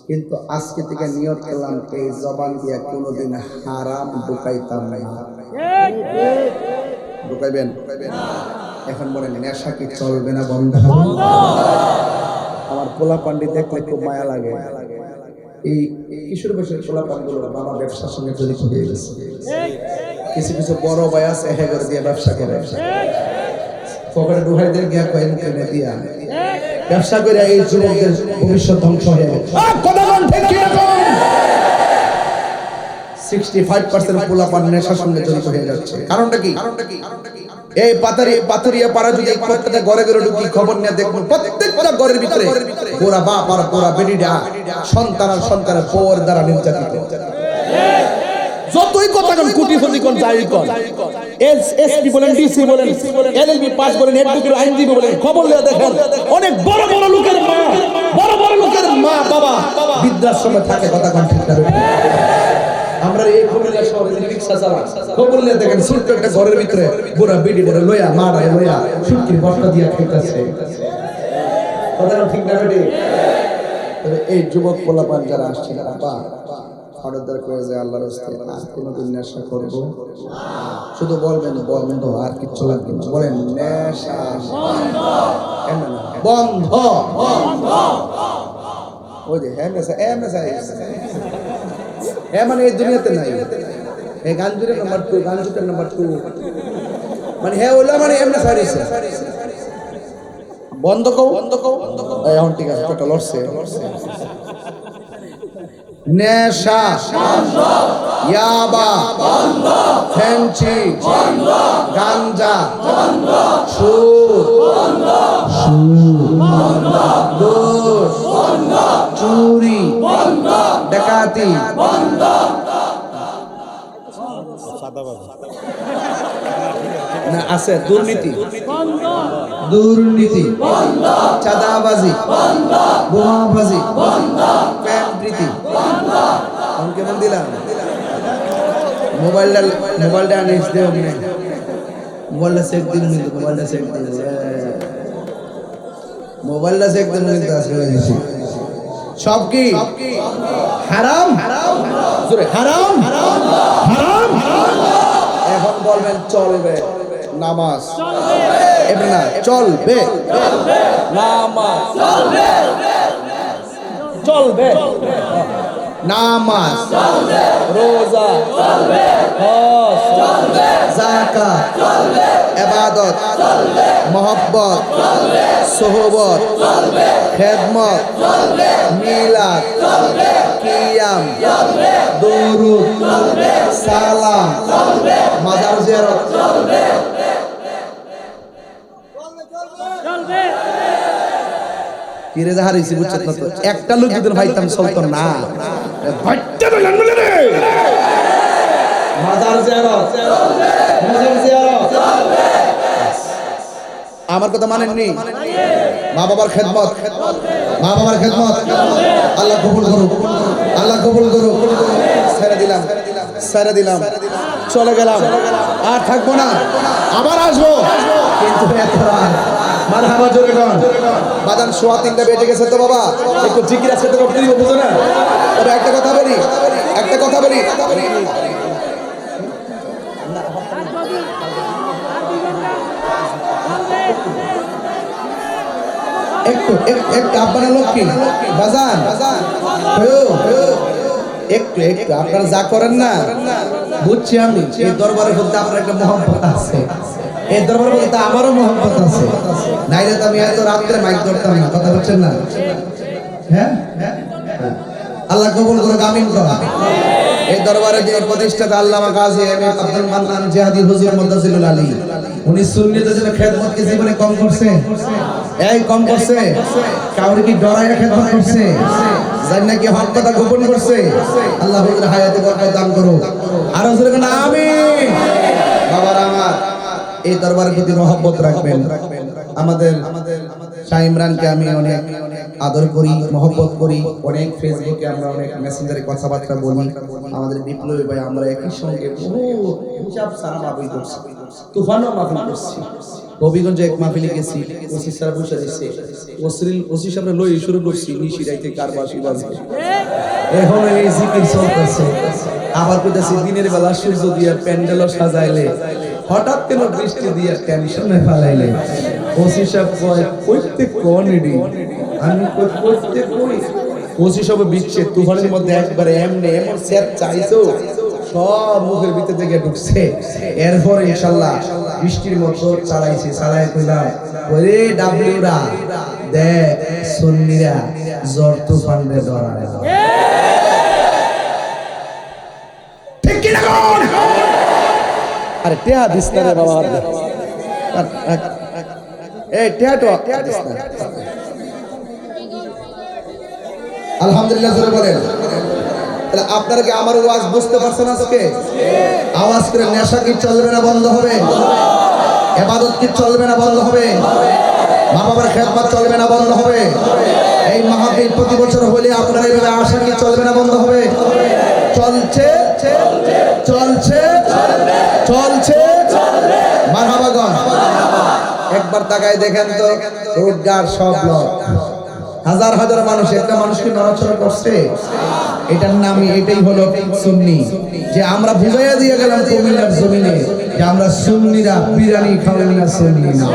কিন্তু আজকে থেকে নিয়ত করলাম এই জবান দিয়ে কোনোদিন হারাম ঢুকাইতাম না। ঢুকাইবেন? এখন বলেন, নেশা কি চলবে না বন্ধ হবে? আমার পোলা পান্ডি দেখলে খুব মায়া লাগে। এই কিশোর বয়সের পোলা পান্ডগুলো বাবা ব্যবসার সঙ্গে জড়িত হয়ে গেছে। কিছু কিছু বড় ভাই আছে হেগর দিয়ে ব্যবসা করে, পকেটে ঢুকাই দিয়ে গিয়া কয়েন কিনে দিয়া ব্যবসা করে এই যুবকদের ভবিষ্যৎ ধ্বংস হয়ে গেছে। 65% পোলাপান নেশার সঙ্গে জড়িত হয়ে যাচ্ছে। কারণটা কি? এই পাথরিয়া পাড়া যদি প্রত্যেকটা ঘরে ঘরে ঢুকি, খবর নিয়ে দেখুন প্রত্যেকটা ঘরের ভিতরে পুরা বাপ আর পুরা বেটিটা সন্তান আর সন্তানের পর দ্বারা নির্যাতিত। যতই কথা কোন কোটিপতি কোন যাই কোন, এসপি বলেন, ডিসি বলেন, এলএলবি পাস বলেন, এডভোকেট আইনজীবী বলেন, খবর নিয়ে দেখেন অনেক বড় বড় লোকের মা, বড় বড় লোকের মা বাবা বৃদ্ধাশ্রমে থাকে। কথা কোন ঠিক না? আমরা এই কুমিল্লা শহরে রিকশা চালা, খবর নিয়ে দেখেন ছোট্ট একটা ঘরের ভিতরে বুড়া বিডিটা লইয়া মারা লইয়া শুটকির বস্তা দিয়া খাইতেছে। কথা ঠিক না বেটি? তবে এই যুবক পোলাপান যারা আসছে, বাবা হঠাৎ করে যে আল্লাহর রাস্তায় আর কোনোদিন নেশা করবো, শুধু বলবেন বন্ধ, আর কিচ্ছু লাগবে না। বলেন নেশা বন্ধ। ওই যে হ্যাঁ নেশা, হ্যাঁ মানে এই দুনিয়াতে নাই। এই গাঞ্জুরের নাম্বার 2, গাঞ্জুটের নাম্বার 2, মানে হ্যাঁ ওলা মানে এমনি সারিছে। বন্ধ কও, এখন ঠিক আছে, পেটা লড়ছে। নেশা বন্ধ, ইয়াবা বন্ধ, ফেন্সি বন্ধ, গাঞ্জা বন্ধ, সুদ বন্ধ, দোষ বন্ধ, চুরি বন্ধ, ডাকাতি বন্ধ, না আছে দুর্নীতি বন্ধ, দুর্নীতি বন্ধ, চাঁদাবাজি বন্ধ, বোমাবাজি বন্ধ, প্রেমপ্রীতি বন্ধ। কোন কেমন দিলাম? মোবাইলটা আনিস দেও নে, মোবাইলটা সেট দিন, কিন্তু মোবাইলটা সেট দিন, মোবাইলটা সেট দিন, কিন্তু আজকে দিছি সব কি হারাম, জোরে হারাম হারাম। এখন বলবেন চলবে নামাজ, এমনি না চলবে নামাজ, চলবে নামাজ রোজা হজ যাকাত ইবাদত মহব্বত সোহবত খেদমত মিলাদ কিয়াম দুরূদ সালাম মাজার জিয়ারত কিরে হারিয়েছি বুঝছেন না তো একটা লোক যদি ভাইতাম চলতো না মাজার জিয়ারত আমার কথা মানেননি মা বাবার খেদমত আল্লাহ কবুল করুক ছেড়ে দিলাম চলে গেলাম আর থাকবো না আবার আসবো কিন্তু মারহাবা জোরে কোন বাদান সোয়া 3টা বেজে গেছে তো বাবা একটু জিকির আছে তো করতে দিব বুঝো না তবে একটা কথা বলি একটু আপনারা লক্ষ্মী বাজান একটু আপনারা যা করেন না বুঝছি আমি এই দরবারের মধ্যে আপনার একটা মহব্বত আছে এই দরবারের মধ্যে আমারও মহব্বত আছে নাইলে তো আমি এত রাত্রে মাইক ধরতাম না কথা বলছেন না হ্যাঁ আল্লাহ কবুল করুক আমিন করা এই দরবারে যে প্রতিষ্ঠাতা আল্লামা গাজী আব্দুল মান্নান জিহাদি হুজুর মুদাজ্জিলুল আলী উনি সুন্নিদের জন্য খেদমত কি জীবনে কম করছে কম করছে কাউরে কি ডরাইয়া খেদমত করছে জানি না কি হক কথা গোপন করছে আল্লাহ হুজুর হায়াতে বরকত দান করুক আর হুজুর কেন আমিন বাবার আমার এই দরবারের প্রতি মহব্বত রাখবেন আমাদের শাহ ইমরানকে আমি অনেক আদর করি মহব্বত করি অনেক ফেসবুকে আমরা অনেক মেসেঞ্জারে কথাবার্তা বলি আমাদের বিপ্লবী ভাই আমরা একই সঙ্গে বহু হিসাব সারা মাহফিল করছি তুফানও মাহফিল করছি হবিগঞ্জে এক মাহফিলে গেছি ওসি স্যার বসে দিচ্ছে ওসি সামনে লই শুরু করছি নিশি রাইতে কারবাসি বাজে এখন এই জিকির চলতেছে আবার কইতাছি দিনের বেলা সূর্য দিয়া প্যান্ডেল সাজাইলে হঠাৎ কেন বৃষ্টি দিয়া টেনশনে ফেলাইলে ওসি সাহেব কইতে কোনডি আমি কইতে কই ওসি সব বিচ্ছে তুফানের মধ্যে একবারে এমন সেট চাইছো সব মুখের ভিতর থেকে ঢুকছে এরপর ইনশাআল্লাহ বৃষ্টির মতো চালাই কইলাম ওরে ডাবলুরা দেখ সুন্নিরা জ্বর তুফান রে ধরারে ঠিক কি না কোন আরে টেহা দিস না রে বাবা এই টেহা দিস না আলহামদুলিল্লাহ জোরে বলেন তাহলে আপনারা কি আমার ওয়াজ বুঝতে পারছেন আজকে আওয়াজ করে নেশা কি চলবে না বন্ধ হবে ইবাদত কি চলবে না বন্ধ হবে মা বাবার খেদমত চলবে না বন্ধ হবে এই মাহফিল প্রতি বছর হলে আপনারা এইভাবে আশা কি চলবে না বন্ধ হবে চলছে মারহাবাগণ একবার তাকায় দেখেন তো রোডগার সব লোক হাজার হাজার মানুষ একটা মানুষকে নড়াচড়া করছে এটার নামই এটাই হলো সুন্নি যে আমরা বুঝাইয়া দিয়ে গেলাম কুমিল্লার জমিনে যে আমরা সুন্নিরা বিরিয়ানি খাওয়াই না সুন্নি না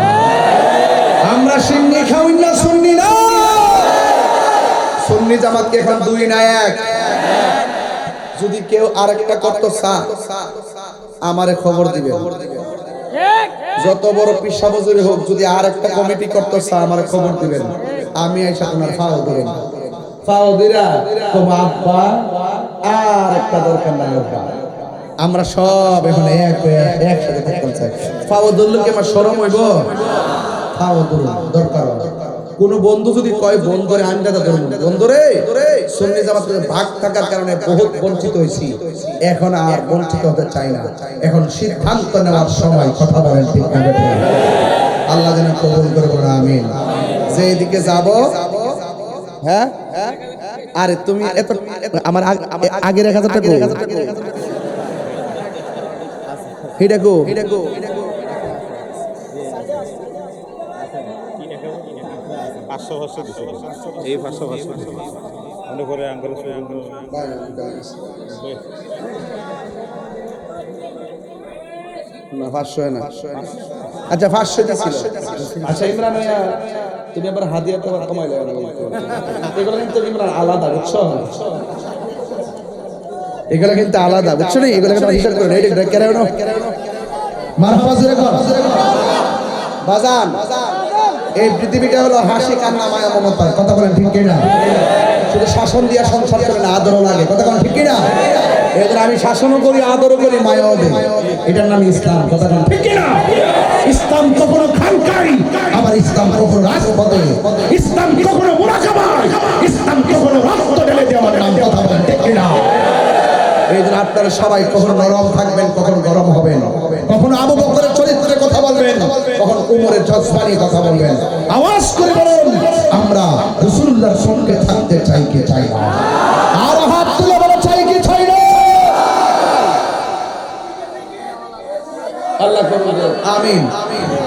আমরা সিন্নি খাওয়াই না সুন্নি না সুন্নি জামাতকে এখন দুই না এক যদি কেউ আরেকটা করতে চায় আমারে খবর দিবে যত বড় পিসা বজুরি হোক যদি আরেকটা কমিটি করতে চায় আমারে খবর দিবেন আমি আইসা তোমার ফাও দিবেন ফাও দিরা তোমার আব্বা আর একটা দরকার নাই আমরা সব এখন একসাথে থাকতে চাই ফাও ধরলে কি আমার শরম হইব ফাও ধরুন দরকার কোন বন্ধু যদি কয় বন্ধুরে আন্ডাটা ধরুন বন্ধুরে সুন্নি জামাত থেকে ভাগ থাকার কারণে বহুত বঞ্চিত হয়েছি এখন আর বঞ্চিত হতে চাই না এখন সিদ্ধান্ত নেওয়ার সময় কথা বলেন ঠিক না আল্লাহ যেন কবুল করে বলেন আমিন যে এদিকে যাব হ্যাঁ আরে তুমি এত আমার আগের 1000 টাকা এটা গো এই 500 আমরা করে আঙ্গুল না 500 না আচ্ছা 500 দিছিল আচ্ছা ইমরান ভাইয়া তুমি আবার হাদিয়া তো কমাইলে এগুলো কিন্তু ইমরান আলাদা বুঝছো এগুলো কিন্তু আলাদা, বুঝছো না? এগুলো কিন্তু হিসাব করে এটা কেন মারহাবা জোরে কর বাজান। এই পৃথিবীটা হলো হাসি কান্না মায়া মমতার, কথা বলেন ঠিক কিনা? শুধু শাসন দিয়া সংসার করে না, আদরও লাগে, কথা বলেন ঠিক কিনা? এদের আমি শাসনও করি, আদরও করি, মায়াও দেই, এটার নাম ইসলাম, কথা বলেন ঠিক কিনা? ইসলাম কখনো খানকাই, আবার ইসলাম কখনো রাজপথে, ইসলাম কখনো মুরাকাবায়, ইসলাম কখনো রক্ত ঢেলে দেওয়ার নাম, কথা বলেন ঠিক কিনা? এই জন্য আপনারা সবাই কখনো নরম থাকবেন, কখনো গরম হবেন, কখনো আবু বকরের চরিত্রে কথা বলবেন, কখনো উমরের জজবা নিয়ে কথা বলবেন। আওয়াজ করে বলুন, আমরা রাসূলুল্লাহর সঙ্গে থাকতে চাই কি চাই না? আর হাত তুলে বলো, চাই কি চাই না? আল্লাহ করুন, আমিন।